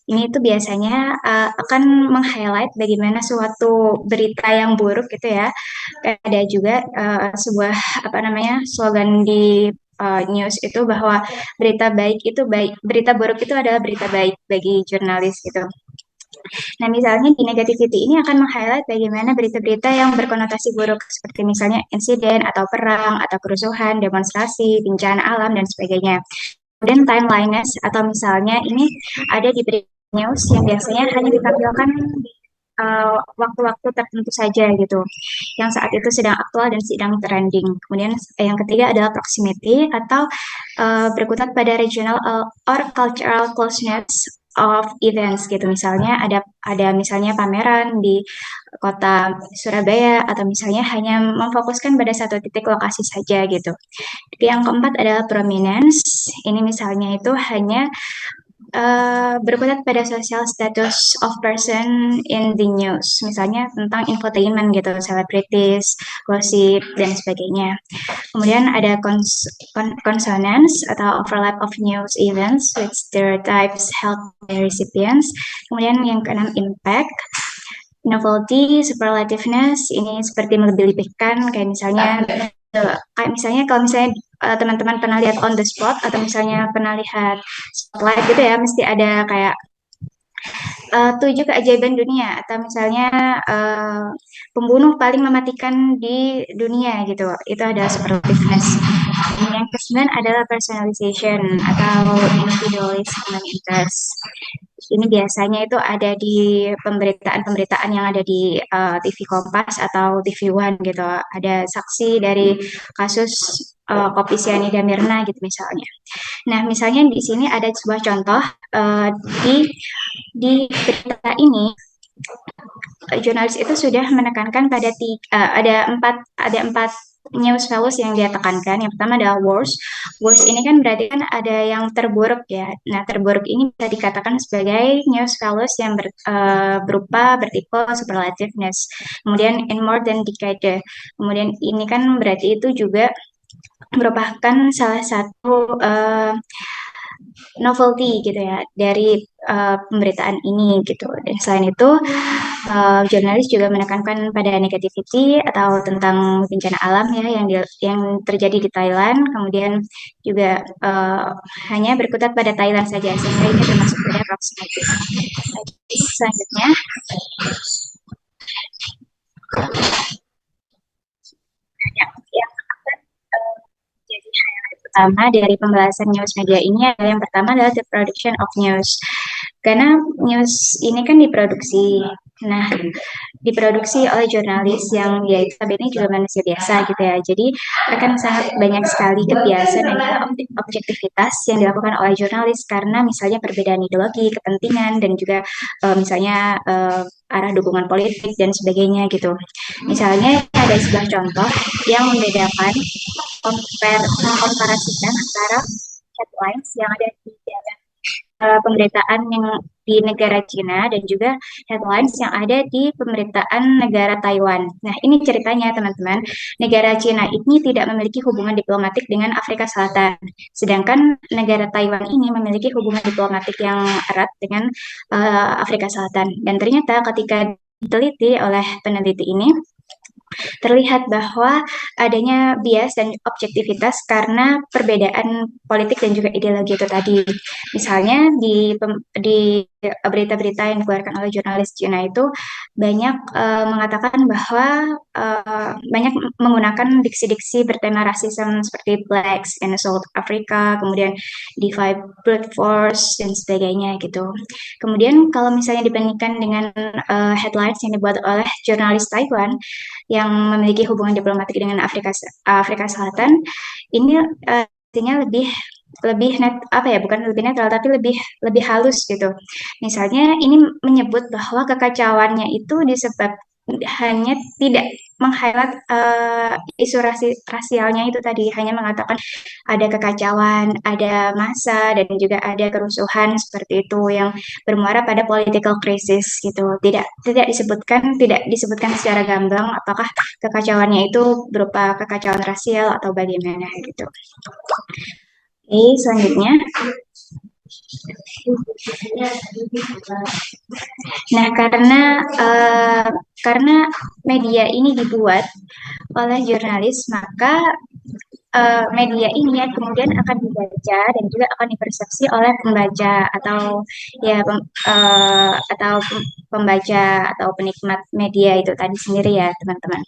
Ini itu biasanya akan meng-highlight bagaimana suatu berita yang buruk gitu ya. Ada juga sebuah slogan di news itu bahwa berita buruk itu adalah berita baik bagi jurnalis gitu. Nah, misalnya di negativity ini akan meng-highlight bagaimana berita-berita yang berkonotasi buruk seperti misalnya insiden atau perang atau kerusuhan, demonstrasi, bencana alam dan sebagainya. Kemudian timeliness atau misalnya ini ada di berita news yang biasanya hanya ditampilkan di waktu-waktu tertentu saja gitu, yang saat itu sedang aktual dan sedang trending. Kemudian yang ketiga adalah proximity atau berkutat pada regional or cultural closeness of events gitu. Misalnya ada misalnya pameran di kota Surabaya atau misalnya hanya memfokuskan pada satu titik lokasi saja gitu. Yang keempat adalah prominence. Ini misalnya itu hanya berkutat pada social status of person in the news, misalnya tentang infotainment gitu, celebrities, gossip, dan sebagainya. Kemudian ada consonance atau overlap of news events with stereotypes held by recipients. Kemudian yang keenam impact. Novelty, superlativeness, ini seperti melebih-lebihkan, kayak misalnya kalau misalnya teman-teman pernah lihat On the Spot atau misalnya pernah lihat Spotlight gitu ya, mesti ada kayak 7 keajaiban dunia atau misalnya pembunuh paling mematikan di dunia gitu. Itu ada superlativeness. Yang ke-9 adalah personalization atau individualism interest. Ini biasanya itu ada di pemberitaan-pemberitaan yang ada di TV Kompas atau TV One gitu. Ada saksi dari kasus kopi sianida Mirna gitu misalnya. Nah, misalnya di sini ada sebuah contoh di berita ini jurnalis itu sudah menekankan pada ada empat news values yang dia tekankan. Yang pertama adalah worst. Worst ini kan berarti kan ada yang terburuk ya. Nah, terburuk ini bisa dikatakan sebagai news values yang berupa bertipe superlativeness. Kemudian in more than decade. Kemudian ini kan berarti itu juga merupakan salah satu novelty gitu ya dari pemberitaan ini gitu. Dan selain itu jurnalis juga menekankan pada negativity atau tentang bencana alam ya yang terjadi di Thailand. Kemudian juga hanya berkutat pada Thailand saja sehingga ini termasuk pada proximity. Selanjutnya yang akan jadi highlight pertama dari pembahasan news media ini adalah yang pertama adalah the production of news. Karena news ini kan diproduksi. Nah, diproduksi oleh jurnalis yang ya ini juga manusia biasa gitu ya. Jadi akan sangat banyak sekali kebiasaan dan juga objektivitas yang dilakukan oleh jurnalis karena misalnya perbedaan ideologi, kepentingan dan juga misalnya arah dukungan politik dan sebagainya gitu. Misalnya ada sebuah contoh yang membedakan komparasikan antara headlines yang ada di dalam pemberitaan yang di negara Cina dan juga headlines yang ada di pemerintahan negara Taiwan. Nah, ini ceritanya teman-teman. Negara Cina ini tidak memiliki hubungan diplomatik dengan Afrika Selatan, sedangkan negara Taiwan ini memiliki hubungan diplomatik yang erat dengan Afrika Selatan. Dan ternyata ketika diteliti oleh peneliti ini, terlihat bahwa adanya bias dan objektivitas karena perbedaan politik dan juga ideologi itu tadi. Misalnya di berita-berita yang dikeluarkan oleh jurnalis Cina itu banyak mengatakan bahwa banyak menggunakan diksi-diksi bertema rasisme seperti Blacks in South Africa, kemudian Divide Brute Force dan sebagainya gitu. Kemudian kalau misalnya dibandingkan dengan headlines yang dibuat oleh jurnalis Taiwan yang memiliki hubungan diplomatik dengan Afrika Selatan, ini artinya lebih net apa ya, bukan lebih netral tapi lebih halus gitu. Misalnya ini menyebut bahwa kekacauannya itu hanya tidak meng-highlight isu rasialnya itu tadi, hanya mengatakan ada kekacauan, ada massa dan juga ada kerusuhan seperti itu yang bermuara pada political crisis gitu. Tidak disebutkan secara gamblang apakah kekacauannya itu berupa kekacauan rasial atau bagaimana gitu. Oke, selanjutnya. Nah, karena media ini dibuat oleh jurnalis, maka media ini kemudian akan dibaca dan juga akan dipersepsi oleh pembaca atau pembaca atau penikmat media itu tadi sendiri ya teman-teman.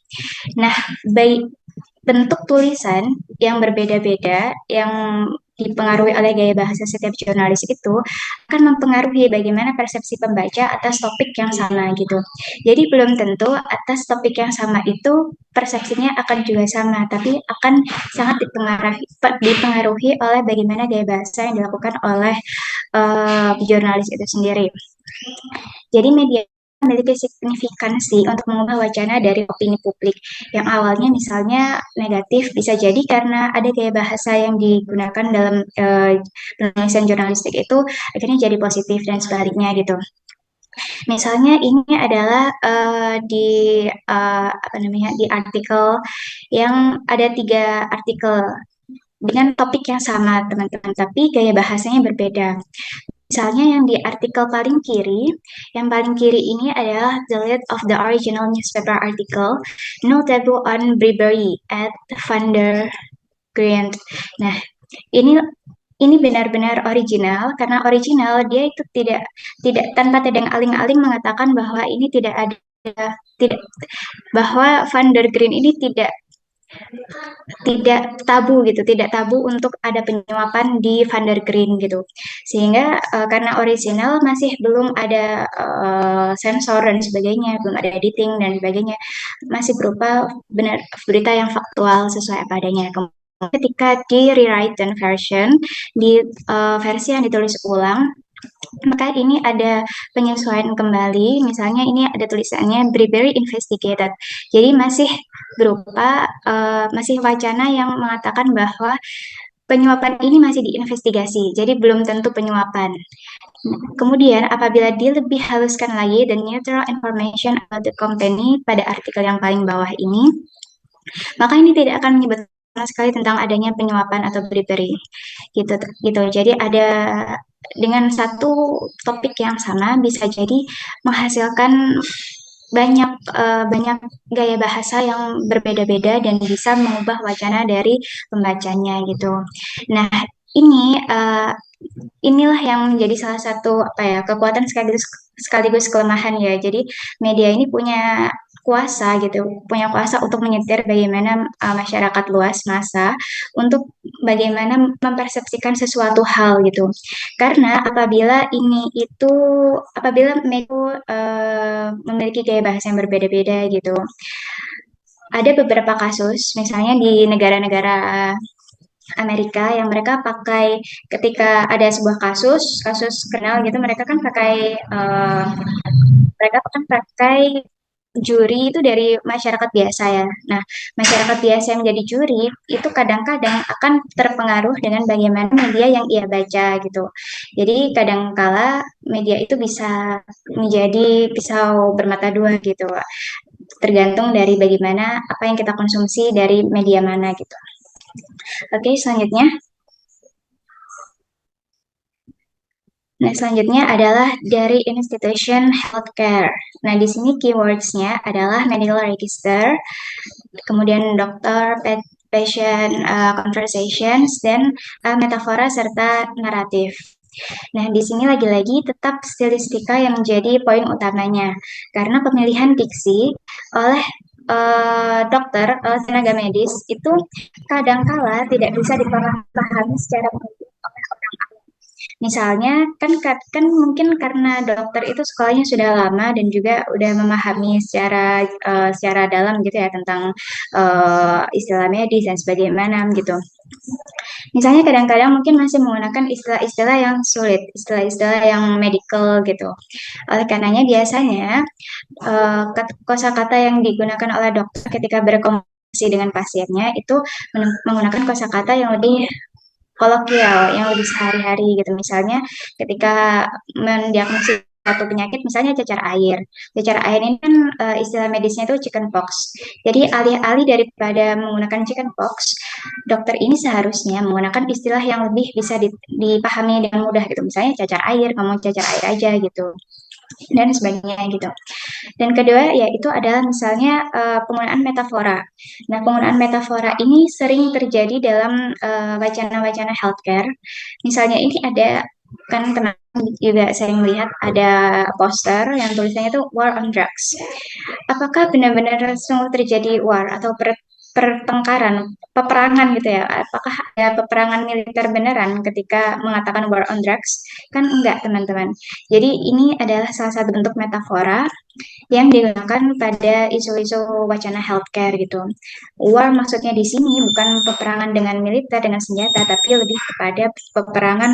Nah, baik bentuk tulisan yang berbeda-beda yang dipengaruhi oleh gaya bahasa setiap jurnalis itu akan mempengaruhi bagaimana persepsi pembaca atas topik yang sama gitu. Jadi belum tentu atas topik yang sama itu persepsinya akan juga sama, tapi akan sangat dipengaruhi oleh bagaimana gaya bahasa yang dilakukan oleh jurnalis itu sendiri. Jadi media memiliki signifikansi untuk mengubah wacana dari opini publik yang awalnya misalnya negatif, bisa jadi karena ada gaya bahasa yang digunakan dalam penulisan jurnalistik itu akhirnya jadi positif dan sebaliknya gitu. Misalnya ini adalah di artikel yang ada 3 artikel dengan topik yang sama teman-teman, tapi gaya bahasanya berbeda. Misalnya yang di artikel yang paling kiri ini adalah the lead of the original newspaper article, no taboo on bribery at Van der Grient. Nah, ini benar-benar original, karena original dia itu tidak tanpa tedeng aling-aling mengatakan bahwa ini tidak bahwa Van der Grient ini tidak tabu gitu, tidak tabu untuk ada penyuapan di Van der Green gitu. Sehingga karena original masih belum ada sensor dan sebagainya, belum ada editing dan sebagainya, masih berupa benar berita yang faktual sesuai apa adanya. Ketika di rewritten version, di versi yang ditulis ulang, maka ini ada penyesuaian kembali, misalnya ini ada tulisannya bribery investigated. Jadi masih berupa masih wacana yang mengatakan bahwa penyuapan ini masih diinvestigasi, jadi belum tentu penyuapan. Kemudian apabila dilebih haluskan lagi the neutral information about the company pada artikel yang paling bawah ini, maka ini tidak akan menyebut sama sekali tentang adanya penyuapan atau bribery gitu. Jadi ada dengan satu topik yang sama bisa jadi menghasilkan banyak gaya bahasa yang berbeda-beda dan bisa mengubah wacana dari pembacanya gitu. Nah, inilah yang menjadi salah satu kekuatan sekaligus kelemahan ya. Jadi media ini punya kuasa untuk menyetir bagaimana masyarakat luas massa untuk bagaimana mempersepsikan sesuatu hal gitu. Karena apabila media memiliki gaya bahasa yang berbeda-beda gitu. Ada beberapa kasus, misalnya di negara-negara Amerika yang mereka pakai ketika ada sebuah kasus kenal gitu, mereka kan pakai juri itu dari masyarakat biasa ya. Nah, masyarakat biasa yang menjadi juri itu kadang-kadang akan terpengaruh dengan bagaimana media yang ia baca gitu. Jadi kadangkala media itu bisa menjadi pisau bermata dua gitu, tergantung dari bagaimana apa yang kita konsumsi dari media mana gitu. Oke, selanjutnya. Nah, selanjutnya adalah dari institution healthcare. Nah, di sini keywords-nya adalah medical register, kemudian dokter, patient conversations, dan metafora serta naratif. Nah, di sini lagi-lagi tetap stilistika yang menjadi poin utamanya, karena pemilihan diksi oleh dokter, tenaga medis itu kadangkala tidak bisa dipahami secara baik. Misalnya kan mungkin karena dokter itu sekolahnya sudah lama dan juga udah memahami secara dalam gitu ya tentang istilah medis dan sebagaimana gitu. Misalnya kadang-kadang mungkin masih menggunakan istilah-istilah yang sulit, istilah-istilah yang medical gitu. Oleh karenanya biasanya kosakata yang digunakan oleh dokter ketika berkomunikasi dengan pasiennya itu menggunakan kosakata yang lebih kolokial yang lebih sehari-hari gitu. Misalnya ketika mendiagnosis satu penyakit, misalnya cacar air. Cacar air ini kan istilah medisnya itu chickenpox. Jadi alih-alih daripada menggunakan chickenpox, dokter ini seharusnya menggunakan istilah yang lebih bisa dipahami dengan mudah gitu. Misalnya cacar air, ngomong cacar air aja gitu dan sebagainya gitu. Dan kedua yaitu adalah misalnya penggunaan metafora. Nah, penggunaan metafora ini sering terjadi dalam wacana-wacana healthcare. Misalnya ini ada kan teman juga sering melihat ada poster yang tulisannya itu war on drugs. Apakah benar-benar sungguh terjadi war atau pertengkaran, peperangan gitu ya? Apakah ada peperangan militer beneran ketika mengatakan war on drugs? Kan enggak, teman-teman. Jadi ini adalah salah satu bentuk metafora yang digunakan pada isu-isu wacana healthcare gitu. War maksudnya di sini bukan peperangan dengan militer dengan senjata, tapi lebih kepada peperangan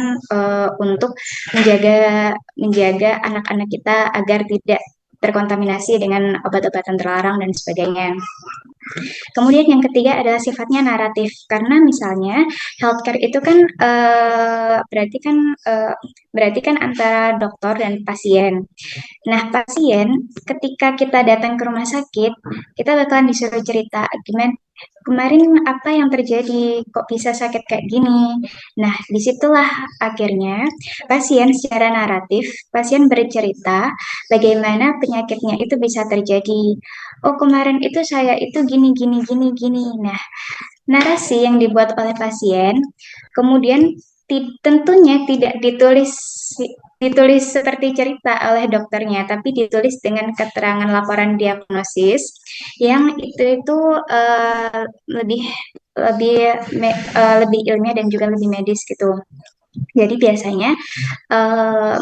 untuk menjaga anak-anak kita agar tidak terkontaminasi dengan obat-obatan terlarang dan sebagainya. Kemudian yang ketiga adalah sifatnya naratif, karena misalnya healthcare itu kan berarti kan antara dokter dan pasien. Nah, pasien ketika kita datang ke rumah sakit, kita bakalan disuruh cerita gimana kemarin apa yang terjadi, kok bisa sakit kayak gini. Nah, disitulah akhirnya secara naratif, pasien bercerita bagaimana penyakitnya itu bisa terjadi. Oh, kemarin itu saya itu gini, gini, gini, gini. Nah, narasi yang dibuat oleh pasien kemudian tentunya tidak ditulis seperti cerita oleh dokternya, tapi ditulis dengan keterangan laporan diagnosis yang itu lebih lebih lebih ilmiah dan juga lebih medis gitu. Jadi biasanya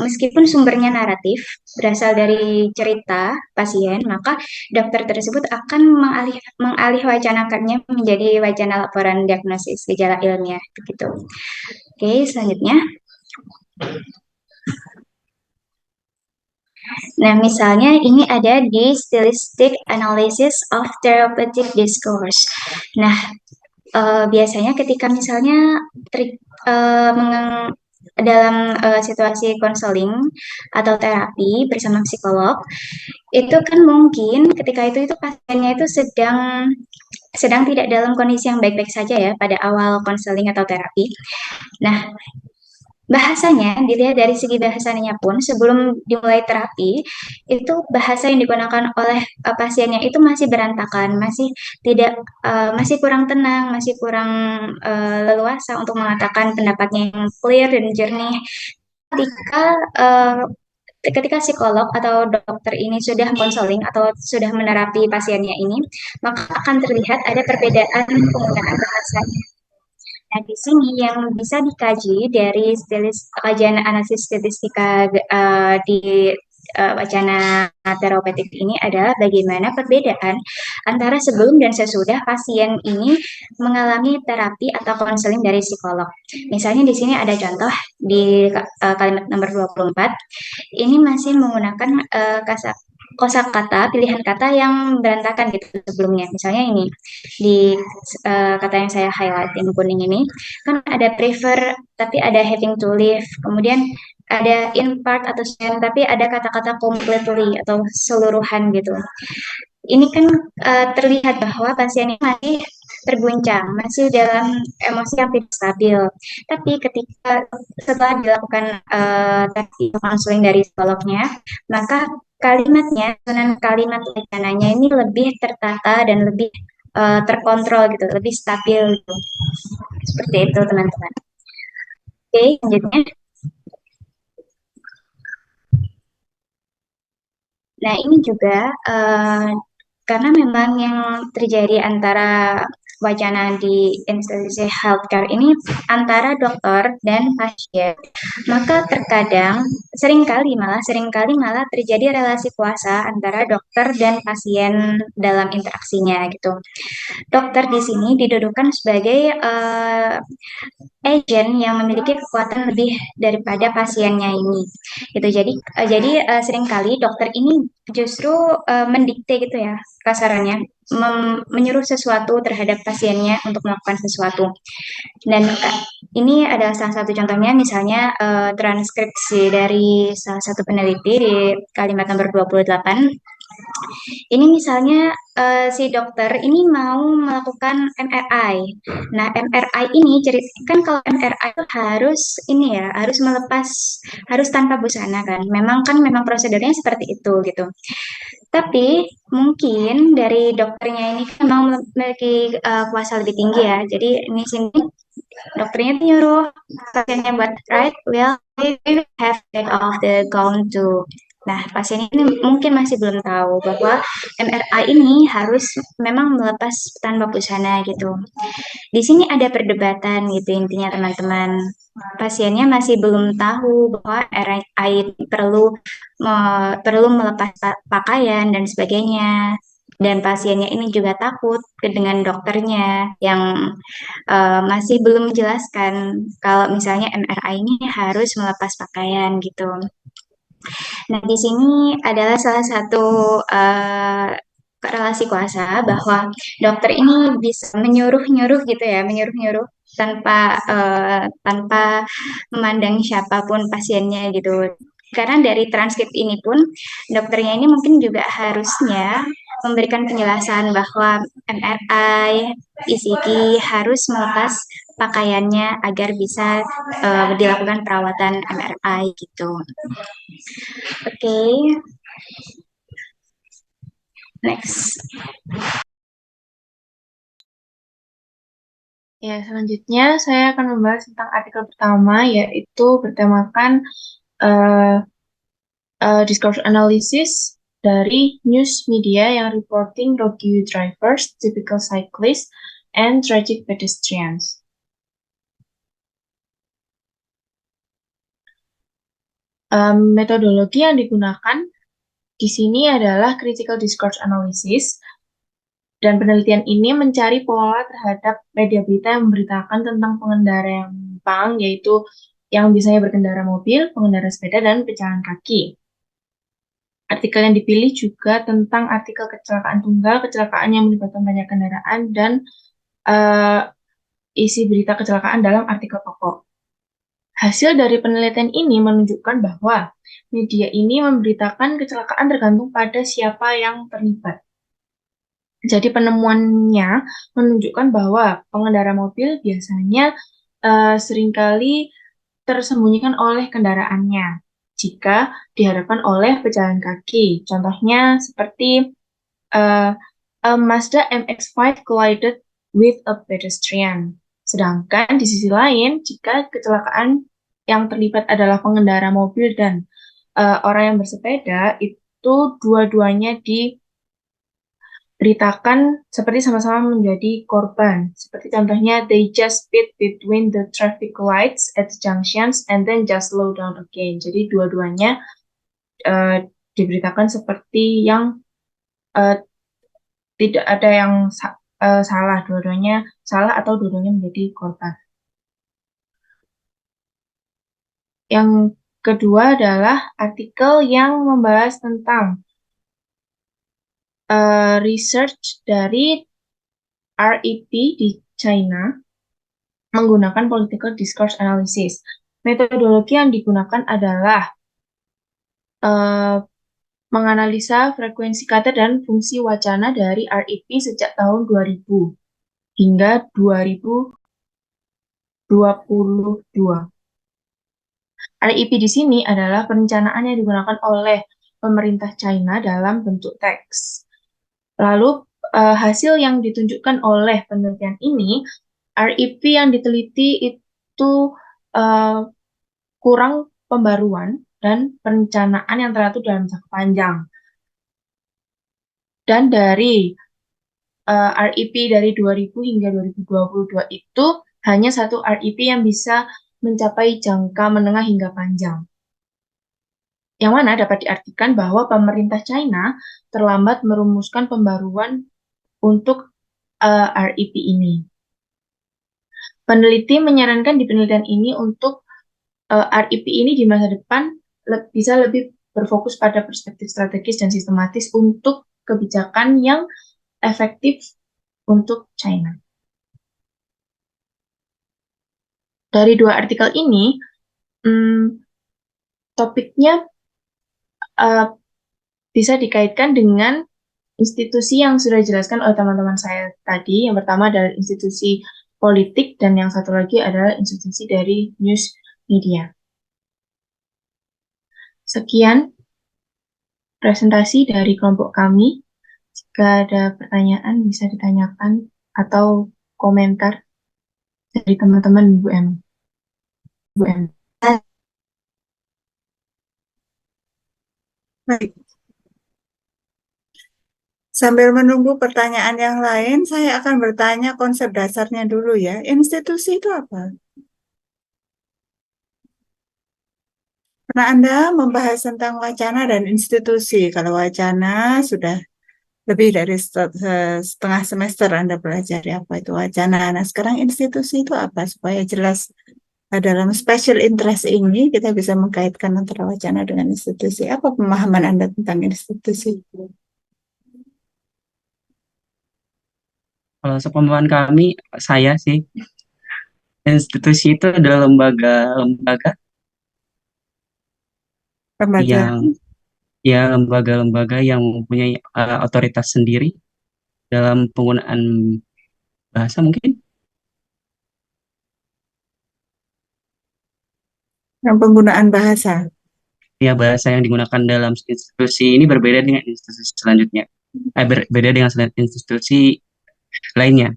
meskipun sumbernya naratif berasal dari cerita pasien, maka dokter tersebut akan mengalih wacanakannya menjadi wacana laporan diagnosis gejala ilmiah begitu. Oke, selanjutnya. Nah, misalnya ini ada di stylistic analysis of therapeutic discourse. Nah, biasanya ketika misalnya dalam situasi konseling atau terapi bersama psikolog, itu kan mungkin ketika itu pasiennya itu sedang tidak dalam kondisi yang baik-baik saja ya pada awal konseling atau terapi. Nah, bahasanya dilihat dari segi bahasanya pun sebelum dimulai terapi itu bahasa yang digunakan oleh pasiennya itu masih berantakan, masih kurang tenang, masih kurang leluasa untuk mengatakan pendapatnya yang clear dan jernih. Ketika psikolog atau dokter ini sudah konseling atau sudah menerapi pasiennya ini, maka akan terlihat ada perbedaan penggunaan bahasanya. Nah, di sini yang bisa dikaji dari kajian analisis statistika di wacana terapeutik ini adalah bagaimana perbedaan antara sebelum dan sesudah pasien ini mengalami terapi atau konseling dari psikolog. Misalnya di sini ada contoh di kalimat nomor 24, ini masih menggunakan kosakata, pilihan kata yang berantakan gitu sebelumnya. Misalnya ini di kata yang saya highlight yang kuning ini kan ada prefer tapi ada having to live, kemudian ada in part atau spend tapi ada kata-kata completely atau seluruhan gitu. Ini kan terlihat bahwa pasien ini masih terguncang, masih dalam emosi yang tidak stabil. Tapi ketika setelah dilakukan terapi konseling dari psikolognya, maka kalimatnya, susunan kalimat wacananya ini lebih tertata dan lebih terkontrol gitu, lebih stabil gitu. Seperti itu teman-teman. Oke, lanjutnya. Nah, ini juga karena memang yang terjadi antara wacana di institusi healthcare ini antara dokter dan pasien, maka terkadang seringkali malah terjadi relasi kuasa antara dokter dan pasien dalam interaksinya gitu. Dokter di sini didudukan sebagai agent yang memiliki kekuatan lebih daripada pasiennya ini. Gitu. Jadi seringkali dokter ini justru mendikte gitu ya kasarannya, menyuruh sesuatu terhadap pasiennya untuk melakukan sesuatu. Dan ini adalah salah satu contohnya, misalnya transkripsi dari salah satu peneliti di kalimat nomor 28. Ini misalnya si dokter ini mau melakukan MRI. Nah, MRI ini kan kalau MRI itu harus ini ya, harus tanpa busana kan. Memang prosedurnya seperti itu gitu. Tapi mungkin dari dokternya ini kan memang memiliki kuasa lebih tinggi ya. Jadi ini sini dokternya tuh nyuruh pasiennya buat right, well, we have take off the gown too. Nah, pasien ini mungkin masih belum tahu bahwa MRI ini harus memang melepas tanpa busana gitu. Di sini ada perdebatan gitu intinya teman-teman. Pasiennya masih belum tahu bahwa MRI perlu melepas pakaian dan sebagainya. Dan pasiennya ini juga takut dengan dokternya yang masih belum menjelaskan kalau misalnya MRI ini harus melepas pakaian gitu. Nah, di sini adalah salah satu relasi kuasa bahwa dokter ini bisa menyuruh-nyuruh gitu ya, menyuruh-nyuruh tanpa memandang siapapun pasiennya gitu. Karena dari transkrip ini pun dokternya ini mungkin juga harusnya memberikan penjelasan bahwa MRI, ECG harus melepas pakaiannya agar bisa dilakukan perawatan MRI gitu. Oke, next. Ya, selanjutnya saya akan membahas tentang artikel pertama, yaitu bertemakan discourse analysis dari news media yang reporting rogue drivers, typical cyclists, and tragic pedestrians. Metodologi yang digunakan di sini adalah critical discourse analysis, dan penelitian ini mencari pola terhadap media berita yang memberitakan tentang pengendara yang menyimpang, yaitu yang biasanya berkendara mobil, pengendara sepeda, dan pejalan kaki. Artikel yang dipilih juga tentang artikel kecelakaan tunggal, kecelakaan yang melibatkan banyak kendaraan, dan isi berita kecelakaan dalam artikel pokok. Hasil dari penelitian ini menunjukkan bahwa media ini memberitakan kecelakaan tergantung pada siapa yang terlibat. Jadi penemuannya menunjukkan bahwa pengendara mobil biasanya seringkali tersembunyikan oleh kendaraannya jika dihadapkan oleh pejalan kaki. Contohnya seperti a Mazda MX-5 collided with a pedestrian. Sedangkan di sisi lain, jika kecelakaan yang terlibat adalah pengendara mobil dan orang yang bersepeda, itu dua-duanya diberitakan seperti sama-sama menjadi korban. Seperti contohnya, they just speed between the traffic lights at the junctions and then just slow down again. Jadi dua-duanya diberitakan seperti yang tidak ada yang salah, dua-duanya salah atau dua-duanya menjadi korban. Yang kedua adalah artikel yang membahas tentang research dari REP di China menggunakan political discourse analysis. Metodologi yang digunakan adalah menganalisa frekuensi kata dan fungsi wacana dari REP sejak tahun 2000 hingga 2022. REP di sini adalah perencanaan yang digunakan oleh pemerintah China dalam bentuk teks. Lalu hasil yang ditunjukkan oleh penelitian ini, REP yang diteliti itu kurang pembaruan dan perencanaan yang teratur dalam jangka panjang. Dan dari REP dari 2000 hingga 2022 itu hanya satu REP yang bisa mencapai jangka menengah hingga panjang. Yang mana dapat diartikan bahwa pemerintah China terlambat merumuskan pembaruan untuk REP ini. Peneliti menyarankan di penelitian ini untuk REP ini di masa depan bisa lebih berfokus pada perspektif strategis dan sistematis untuk kebijakan yang efektif untuk China. Dari dua artikel ini, topiknya bisa dikaitkan dengan institusi yang sudah dijelaskan oleh teman-teman saya tadi. Yang pertama adalah institusi politik dan yang satu lagi adalah institusi dari news media. Sekian presentasi dari kelompok kami. Jika ada pertanyaan bisa ditanyakan atau komentar dari teman-teman Bu M. Baik. Sambil menunggu pertanyaan yang lain, saya akan bertanya konsep dasarnya dulu ya. Institusi itu apa? Pernah Anda membahas tentang wacana dan institusi? Kalau wacana sudah lebih dari setengah semester Anda pelajari apa itu wacana. Nah, sekarang institusi itu apa? Supaya jelas dalam special interest ini kita bisa mengkaitkan antara wacana dengan institusi. Apa pemahaman Anda tentang institusi? Kalau sepemahaman kami, saya sih, institusi itu adalah lembaga Lembaga lembaga-lembaga yang mempunyai otoritas sendiri dalam penggunaan bahasa mungkin. yang penggunaan bahasa. Ya, bahasa yang digunakan dalam institusi ini berbeda dengan institusi selanjutnya. Berbeda dengan institusi lainnya.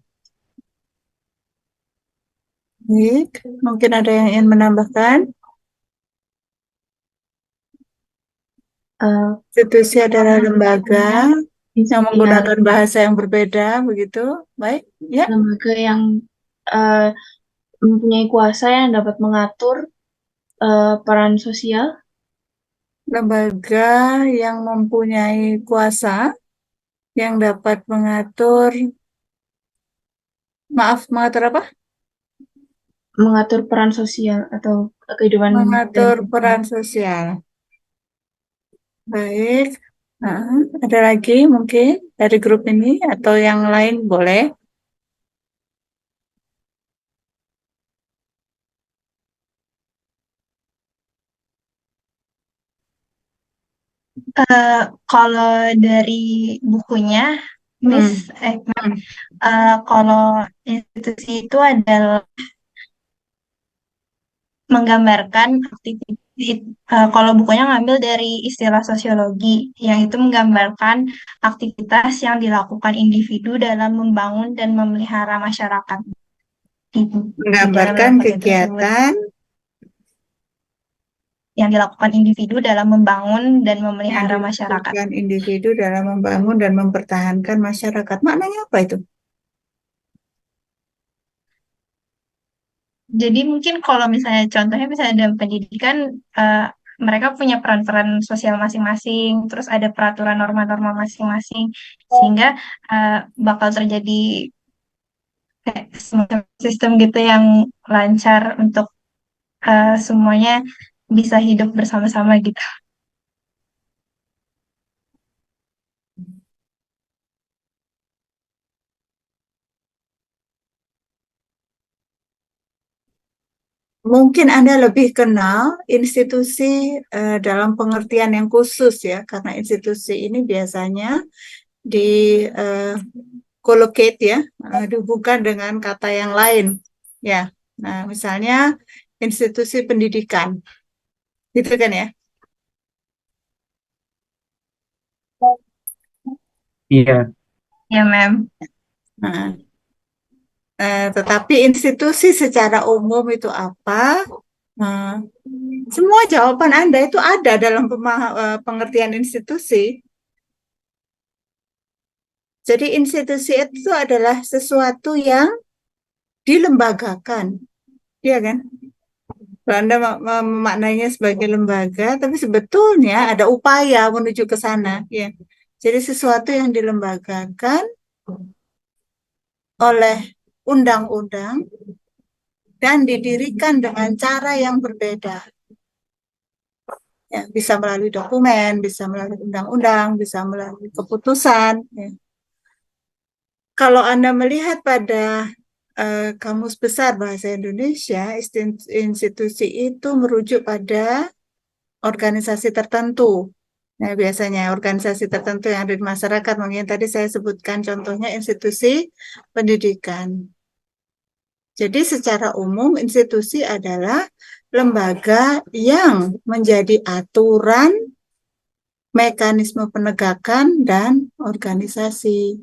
Baik, mungkin ada yang ingin menambahkan? Institusi adalah lembaga yang menggunakan bahasa yang berbeda, begitu? Baik, ya. Lembaga yang mempunyai kuasa yang dapat mengatur peran sosial. Lembaga yang mempunyai kuasa yang dapat mengatur, mengatur apa? Mengatur peran sosial atau kehidupan. Mengatur peran sosial. Baik. Nah, ada lagi mungkin dari grup ini atau yang lain boleh? Kalau dari bukunya, Miss, kalau institusi itu adalah menggambarkan aktivitas. Kalau bukunya ngambil dari istilah sosiologi, yang itu menggambarkan aktivitas yang dilakukan individu dalam membangun dan memelihara masyarakat. Gitu. Menggambarkan kegiatan yang dilakukan individu dalam membangun dan memelihara masyarakat. Individu dalam membangun dan mempertahankan masyarakat. Maknanya apa itu? Jadi mungkin kalau misalnya contohnya misalnya dalam pendidikan, mereka punya peran-peran sosial masing-masing, terus ada peraturan norma-norma masing-masing, sehingga bakal terjadi kayak semacam sistem gitu yang lancar untuk semuanya bisa hidup bersama-sama gitu. mungkin Anda lebih kenal institusi dalam pengertian yang khusus ya, karena institusi ini biasanya di collocate ya, dihubungkan dengan kata yang lain ya. Nah, misalnya institusi pendidikan, gitu kan ya? Iya, Ya, Mem. Nah, tetapi institusi secara umum itu apa? Nah, semua jawaban Anda itu ada dalam pengertian institusi. Jadi institusi itu adalah sesuatu yang dilembagakan, ya kan? Kalau Anda memaknainya sebagai lembaga, tapi sebetulnya ada upaya menuju ke sana, ya. Jadi sesuatu yang dilembagakan oleh undang-undang dan didirikan dengan cara yang berbeda. Ya, bisa melalui dokumen, bisa melalui undang-undang, bisa melalui keputusan. Ya. Kalau Anda melihat pada Kamus Besar Bahasa Indonesia, institusi itu merujuk pada organisasi tertentu. Nah, biasanya organisasi tertentu yang ada di masyarakat, mungkin tadi saya sebutkan contohnya institusi pendidikan. Jadi secara umum institusi adalah lembaga yang menjadi aturan, mekanisme penegakan, dan organisasi.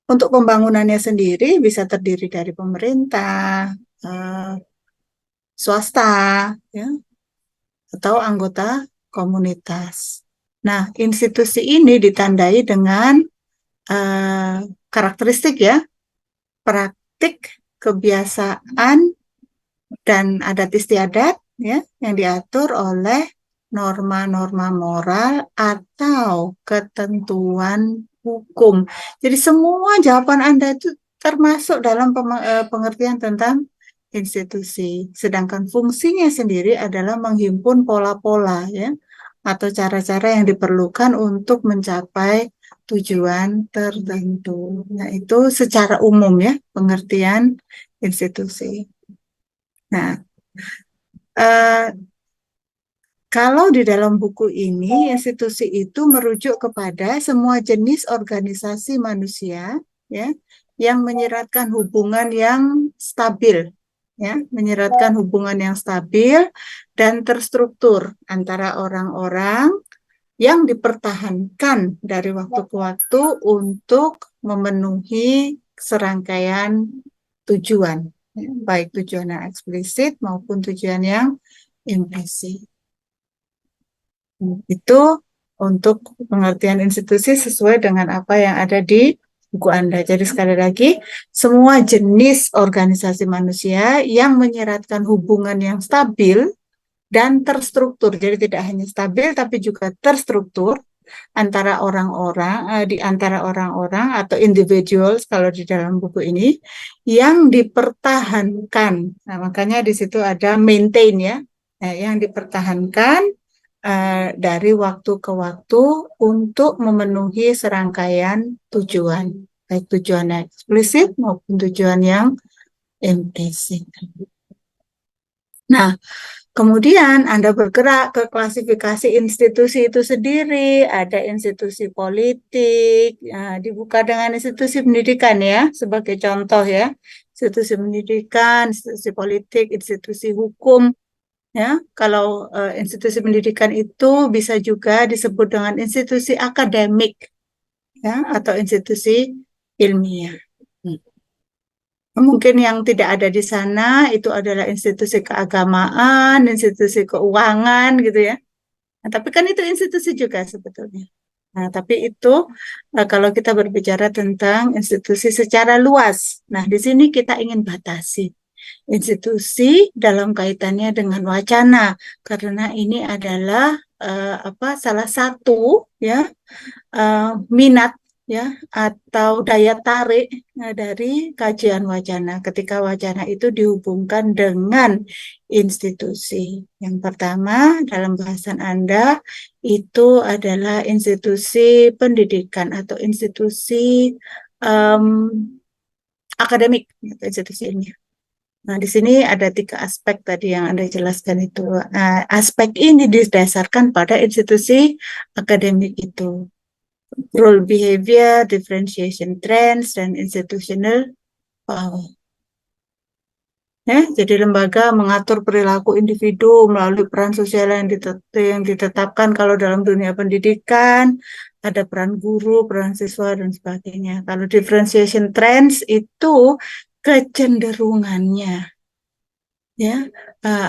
Untuk pembangunannya sendiri bisa terdiri dari pemerintah, swasta, ya, atau anggota komunitas. Nah, institusi ini ditandai dengan karakteristik ya, praktik, kebiasaan, dan adat istiadat ya, yang diatur oleh norma-norma moral atau ketentuan hukum. Jadi semua jawaban Anda itu termasuk dalam pengertian tentang institusi. Sedangkan fungsinya sendiri adalah menghimpun pola-pola ya, atau cara-cara yang diperlukan untuk mencapai tujuan tertentu. Nah, itu secara umum ya pengertian institusi. Nah, kalau di dalam buku ini institusi itu merujuk kepada semua jenis organisasi manusia ya yang menyeratkan hubungan yang stabil ya, menyeratkan hubungan yang stabil dan terstruktur antara orang-orang yang dipertahankan dari waktu ke waktu untuk memenuhi serangkaian tujuan, ya, baik tujuan yang eksplisit maupun tujuan yang implisit. Itu untuk pengertian institusi sesuai dengan apa yang ada di buku Anda. Jadi sekali lagi, semua jenis organisasi manusia yang menyeratkan hubungan yang stabil dan terstruktur. Jadi tidak hanya stabil tapi juga terstruktur antara orang-orang, di antara orang-orang atau individuals kalau di dalam buku ini yang dipertahankan. Nah, makanya di situ ada maintain ya, yang dipertahankan dari waktu ke waktu untuk memenuhi serangkaian tujuan, baik tujuan yang eksplisit maupun tujuan yang implisit. Nah, kemudian Anda bergerak ke klasifikasi institusi itu sendiri, ada institusi politik, dibuka dengan institusi pendidikan ya, sebagai contoh ya, institusi pendidikan, institusi politik, institusi hukum, ya. Kalau institusi pendidikan itu bisa juga disebut dengan institusi akademik, ya, atau institusi ilmiah. Mungkin yang tidak ada di sana itu adalah institusi keagamaan, institusi keuangan gitu ya. Nah, tapi kan itu institusi juga sebetulnya. Nah, tapi itu kalau kita berbicara tentang institusi secara luas. Nah, di sini kita ingin batasi institusi dalam kaitannya dengan wacana karena ini adalah salah satu ya minat ya atau daya tarik dari kajian wacana ketika wacana itu dihubungkan dengan institusi. Yang pertama dalam bahasan Anda itu adalah institusi pendidikan atau institusi akademik, gitu, institusi ilmiah. Nah, di sini ada 3 aspek tadi yang Anda jelaskan itu. Nah, aspek ini didasarkan pada institusi akademik itu. Role behavior, differentiation trends, dan institutional power. Ya, jadi lembaga mengatur perilaku individu melalui peran sosial yang ditetapkan. Kalau dalam dunia pendidikan, ada peran guru, peran siswa, dan sebagainya. Kalau differentiation trends itu kecenderungannya, ya,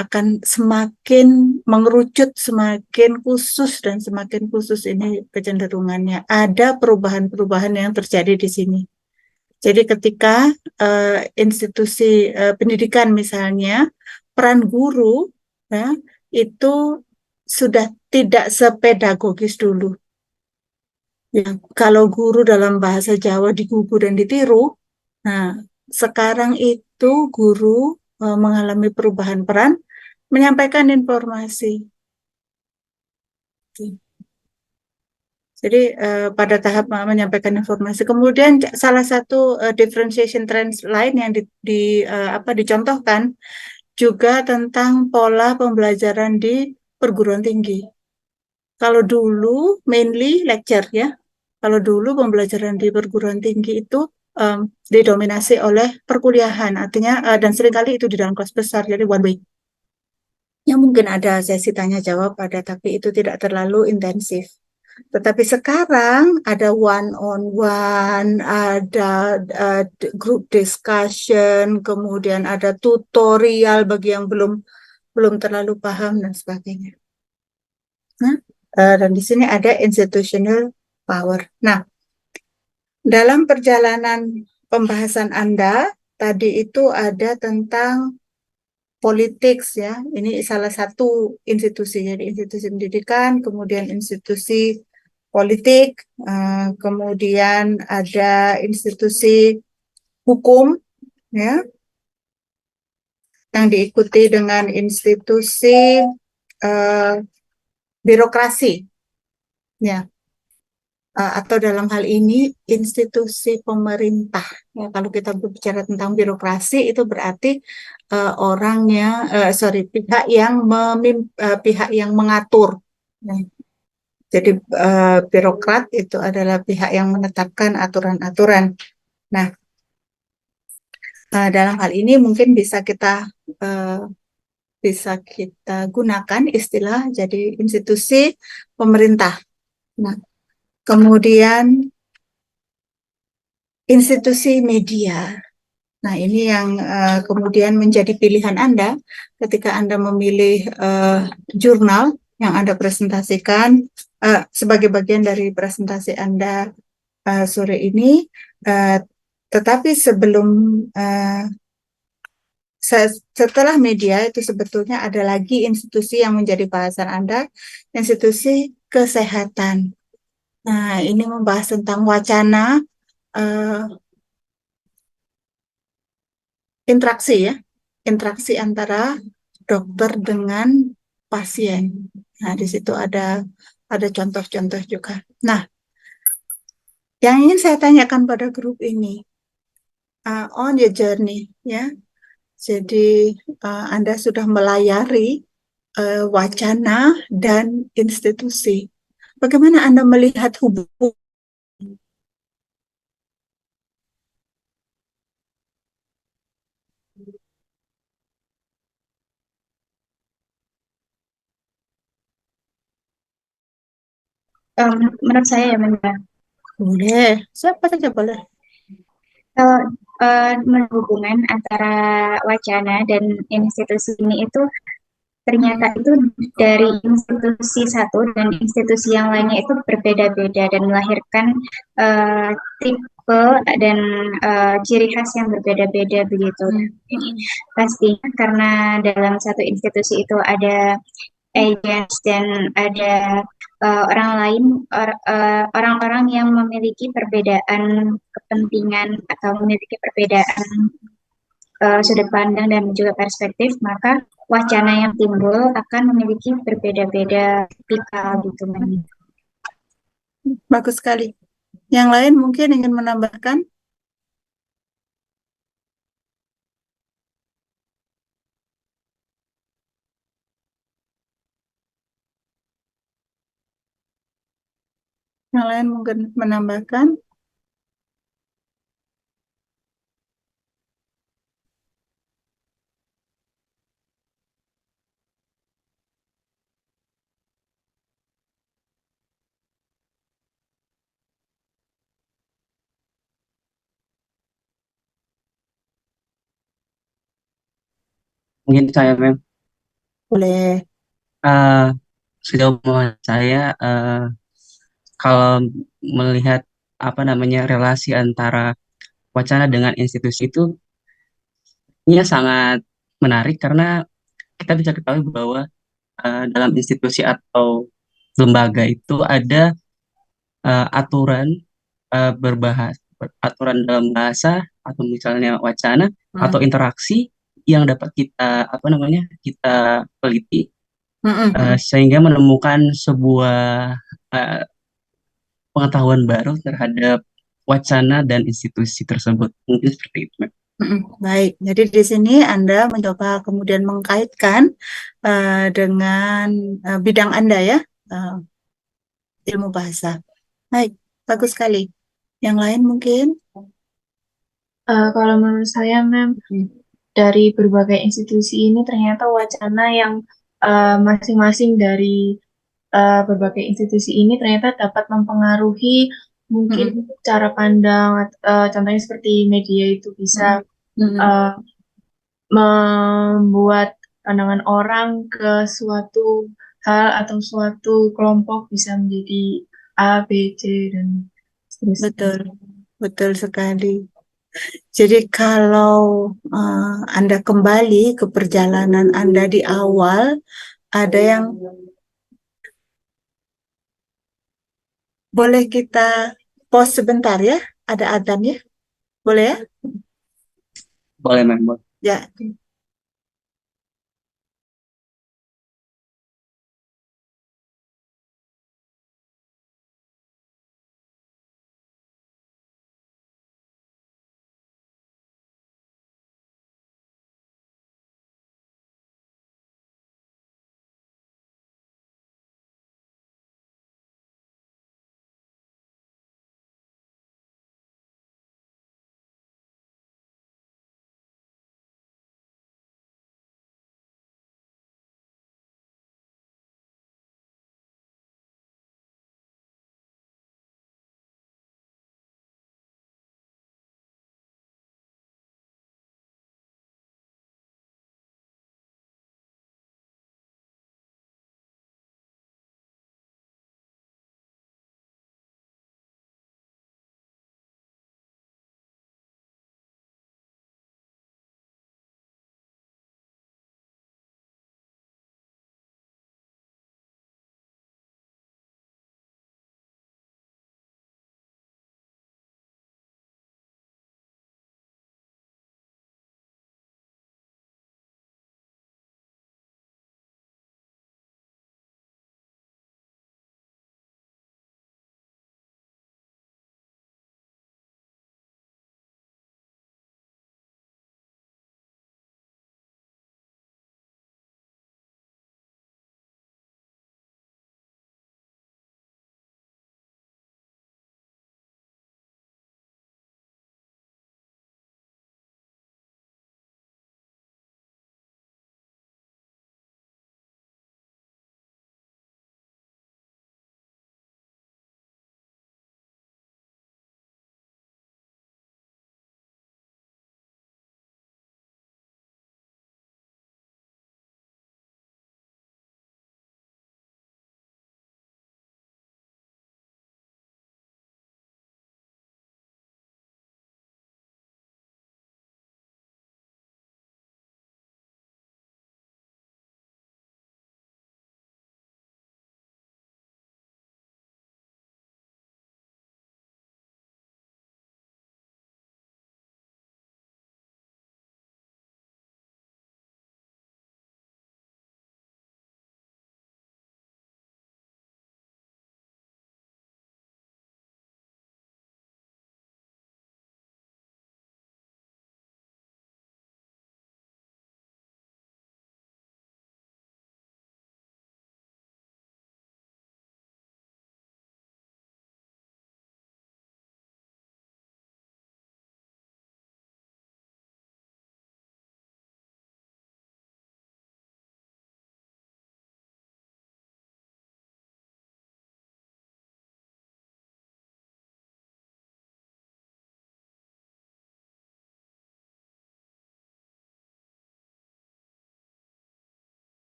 akan semakin mengerucut, semakin khusus, dan semakin khusus ini kecenderungannya. Ada perubahan-perubahan yang terjadi di sini. Jadi ketika institusi pendidikan misalnya, peran guru, ya, itu sudah tidak sepedagogis dulu. Ya, kalau guru dalam bahasa Jawa digugu dan ditiru, nah sekarang itu guru mengalami perubahan peran, menyampaikan informasi. Jadi pada tahap menyampaikan informasi. Kemudian salah satu differentiation trends lain yang dicontohkan juga tentang pola pembelajaran di perguruan tinggi. Kalau dulu mainly lecture, ya. Kalau dulu pembelajaran di perguruan tinggi itu didominasi oleh perkuliahan, artinya dan seringkali itu di dalam kelas besar, jadi one way. Ya mungkin ada sesi tanya jawab, tapi itu tidak terlalu intensif. Tetapi sekarang ada one on one, ada group discussion, kemudian ada tutorial bagi yang belum terlalu paham dan sebagainya. Nah, dan di sini ada institutional power. Nah, dalam perjalanan pembahasan Anda tadi itu ada tentang politics, ya. Ini salah satu institusi, jadi institusi pendidikan, kemudian institusi politik, kemudian ada institusi hukum, ya, yang diikuti dengan institusi birokrasi, ya, atau dalam hal ini institusi pemerintah. Ya, kalau kita berbicara tentang birokrasi itu berarti pihak yang mengatur. Ya. Jadi birokrat itu adalah pihak yang menetapkan aturan-aturan. Nah, dalam hal ini mungkin bisa kita gunakan istilah jadi institusi pemerintah. Nah, kemudian institusi media. Nah, ini yang kemudian menjadi pilihan Anda ketika Anda memilih jurnal yang Anda presentasikan sebagai bagian dari presentasi Anda sore ini. Tetapi setelah media itu sebetulnya ada lagi institusi yang menjadi bahasan Anda, institusi kesehatan. Nah, ini membahas tentang wacana interaksi antara dokter dengan pasien. Nah, di situ ada contoh-contoh juga. Nah, yang ingin saya tanyakan pada grup ini, on your journey, ya. Jadi Anda sudah melayari wacana dan institusi. Bagaimana Anda melihat hubungan? Menurut saya ya, Mbak, Boleh, siapa saja boleh. kalau menurut hubungan antara wacana dan institusi ini itu ternyata itu dari institusi satu dan institusi yang lainnya itu berbeda-beda dan melahirkan tipe dan ciri khas yang berbeda-beda begitu. Pastinya karena dalam satu institusi itu ada agents dan ada orang-orang yang memiliki perbedaan kepentingan atau memiliki perbedaan sudut pandang dan juga perspektif, maka wacana yang timbul akan memiliki berbeda-beda tipikal gitu. Bagus sekali. Yang lain mungkin ingin menambahkan? Yang lain mungkin menambahkan. Mungkin saya Mem, Boleh. eh, sejauh pemahaman saya, kalau melihat apa namanya relasi antara wacana dengan institusi itu ini sangat menarik karena kita bisa ketahui bahwa dalam institusi atau lembaga itu ada aturan aturan dalam bahasa atau misalnya wacana atau Hmm. interaksi yang dapat kita apa namanya kita teliti Hmm. sehingga menemukan sebuah eh, pengetahuan baru terhadap wacana dan institusi tersebut. Mungkin seperti itu, Ma'am. Baik, jadi di sini Anda mencoba kemudian mengkaitkan dengan bidang Anda ya, eh, ilmu bahasa. Baik, bagus sekali. Yang lain mungkin? Kalau menurut saya, Mem, Hmm. dari berbagai institusi ini ternyata wacana yang masing-masing dari berbagai institusi ini ternyata dapat mempengaruhi mungkin Hmm. cara pandang, contohnya seperti media itu bisa Hmm. eh, membuat pandangan orang ke suatu hal atau suatu kelompok bisa menjadi A, B, C, dan seterusnya. Betul, betul sekali. Jadi kalau Anda kembali ke perjalanan Anda di awal, ada yang boleh kita pause sebentar ya? Ada adzan ya? Boleh ya? Boleh, Ma'am. Ya.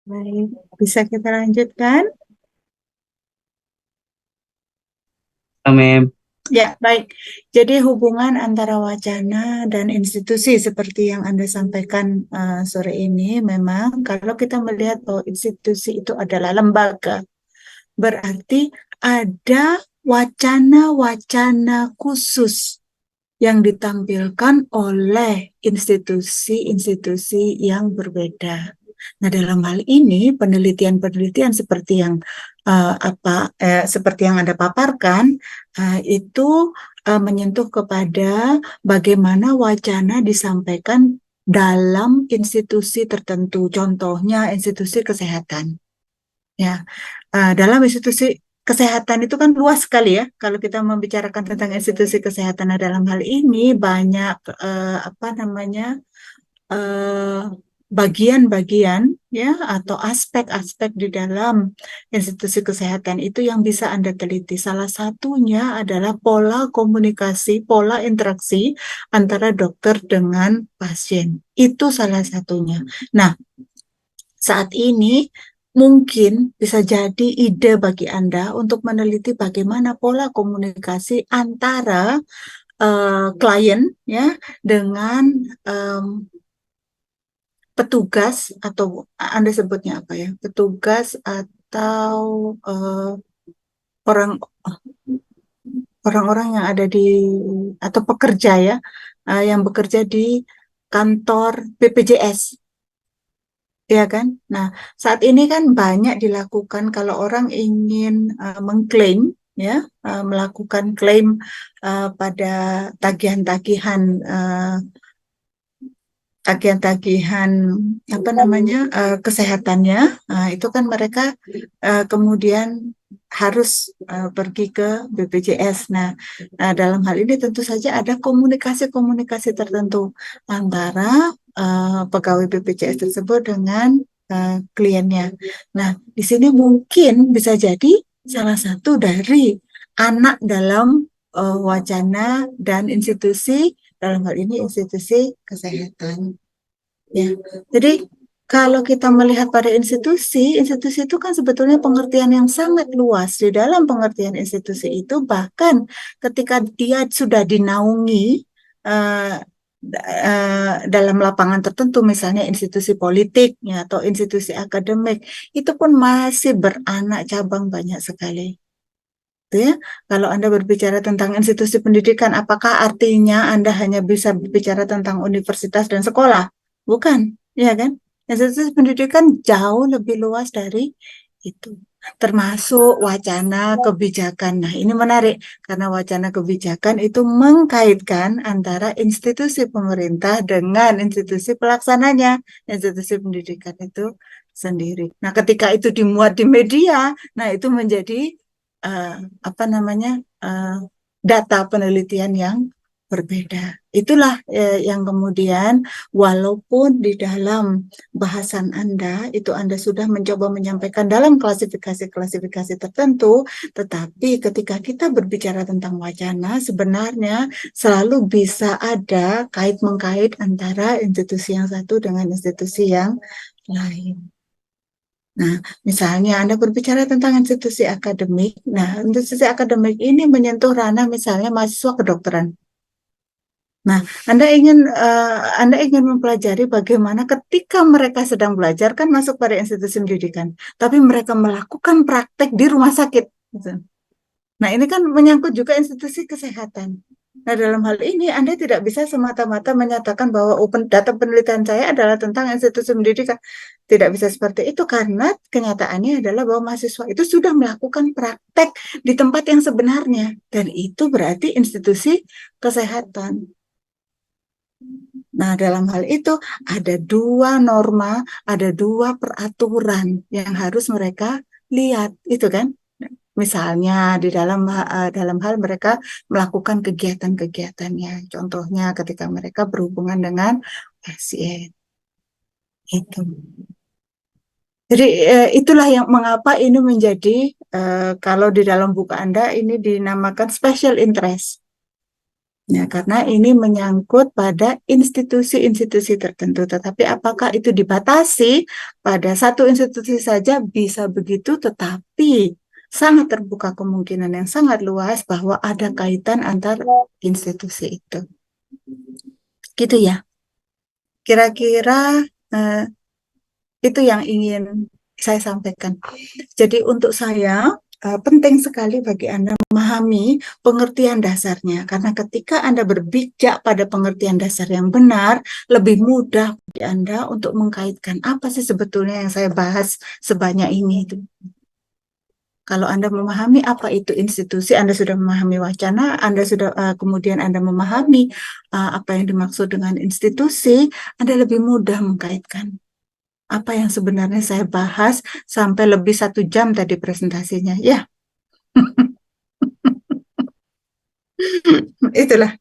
Baik, bisa kita lanjutkan? Mem. Ya, baik. Jadi hubungan antara wacana dan institusi seperti yang Anda sampaikan sore ini, memang kalau kita melihat bahwa institusi itu adalah lembaga, berarti ada wacana-wacana khusus yang ditampilkan oleh institusi-institusi yang berbeda. Nah, dalam hal ini penelitian-penelitian seperti yang seperti yang Anda paparkan itu menyentuh kepada bagaimana wacana disampaikan dalam institusi tertentu, contohnya institusi kesehatan. Ya, dalam institusi kesehatan itu kan luas sekali ya. Kalau kita membicarakan tentang institusi kesehatan, nah dalam hal ini banyak eh, bagian-bagian ya atau aspek-aspek di dalam institusi kesehatan itu yang bisa Anda teliti. Salah satunya adalah pola komunikasi, pola interaksi antara dokter dengan pasien. Itu salah satunya. Nah, saat ini mungkin bisa jadi ide bagi Anda untuk meneliti bagaimana pola komunikasi antara klien ya dengan petugas atau Anda sebutnya apa ya? Petugas atau orang orang-orang yang ada di atau pekerja ya yang bekerja di kantor BPJS. Ya kan? Nah, saat ini kan banyak dilakukan kalau orang ingin mengklaim ya, melakukan klaim pada tagihan-tagihan tagihan-tagihan apa namanya kesehatannya. Itu kan mereka kemudian harus pergi ke BPJS. Nah, dalam hal ini tentu saja ada komunikasi-komunikasi tertentu antara pegawai BPJS tersebut dengan kliennya. Nah, di sini mungkin bisa jadi salah satu dari anak dalam wacana dan institusi, dalam hal ini institusi kesehatan. Ya, jadi kalau kita melihat pada institusi, institusi itu kan sebetulnya pengertian yang sangat luas. Di dalam pengertian institusi itu, bahkan ketika dia sudah dinaungi eh, dalam lapangan tertentu, misalnya institusi politik ya, atau institusi akademik, itu pun masih beranak cabang banyak sekali. Ya, kalau Anda berbicara tentang institusi pendidikan, apakah artinya Anda hanya bisa berbicara tentang universitas dan sekolah? Bukan, ya kan? Institusi pendidikan jauh lebih luas dari itu, termasuk wacana kebijakan. Nah, ini menarik karena wacana kebijakan itu mengkaitkan antara institusi pemerintah dengan institusi pelaksananya, institusi pendidikan itu sendiri. Nah, ketika itu dimuat di media, nah itu menjadi eh, apa namanya data penelitian yang berbeda. Itulah yang kemudian walaupun di dalam bahasan Anda itu Anda sudah mencoba menyampaikan dalam klasifikasi-klasifikasi tertentu, tetapi ketika kita berbicara tentang wacana sebenarnya selalu bisa ada kait-mengkait antara institusi yang satu dengan institusi yang lain. Nah, misalnya Anda berbicara tentang institusi akademik. Nah, institusi akademik ini menyentuh ranah misalnya mahasiswa kedokteran. Nah, Anda ingin mempelajari bagaimana ketika mereka sedang belajar kan masuk pada institusi pendidikan, tapi mereka melakukan praktek di rumah sakit. Gitu. Nah, ini kan menyangkut juga institusi kesehatan. Nah, dalam hal ini Anda tidak bisa semata-mata menyatakan bahwa open data penelitian saya adalah tentang institusi pendidikan. Tidak bisa seperti itu karena kenyataannya adalah bahwa mahasiswa itu sudah melakukan praktek di tempat yang sebenarnya dan itu berarti institusi kesehatan. Nah, dalam hal itu ada dua norma, ada dua peraturan yang harus mereka lihat, itu kan? Misalnya di dalam hal mereka melakukan kegiatan-kegiatannya, contohnya ketika mereka berhubungan dengan pasien, itu. Jadi itulah yang mengapa ini menjadi kalau di dalam buku Anda ini dinamakan special interest. Ya, karena ini menyangkut pada institusi-institusi tertentu, tetapi apakah itu dibatasi pada satu institusi saja bisa begitu, tetapi sangat terbuka kemungkinan yang sangat luas bahwa ada kaitan antar institusi itu. Gitu ya. Kira-kira eh, itu yang ingin saya sampaikan. Jadi untuk saya penting sekali bagi Anda memahami pengertian dasarnya, karena ketika Anda berpijak pada pengertian dasar yang benar, lebih mudah bagi Anda untuk mengkaitkan apa sih sebetulnya yang saya bahas sebanyak ini itu. Kalau Anda memahami apa itu institusi, Anda sudah memahami wacana, Anda sudah kemudian Anda memahami apa yang dimaksud dengan institusi, Anda lebih mudah mengkaitkan apa yang sebenarnya saya bahas sampai lebih 1 jam tadi presentasinya. Ya, itulah.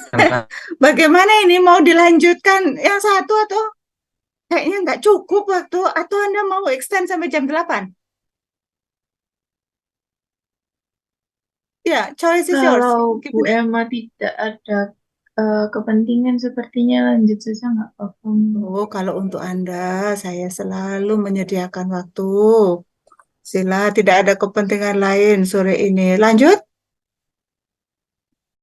Sama- Bagaimana ini mau dilanjutkan yang satu atau kayaknya nggak cukup waktu atau Anda mau extend sampai jam 8? Ya, choice is yours. Kalau Bu Gimana? Emma tidak ada kepentingan sepertinya lanjut saja nggak apa-apa. Oh, kalau untuk Anda, saya selalu menyediakan waktu. Sila, tidak ada kepentingan lain sore ini. Lanjut?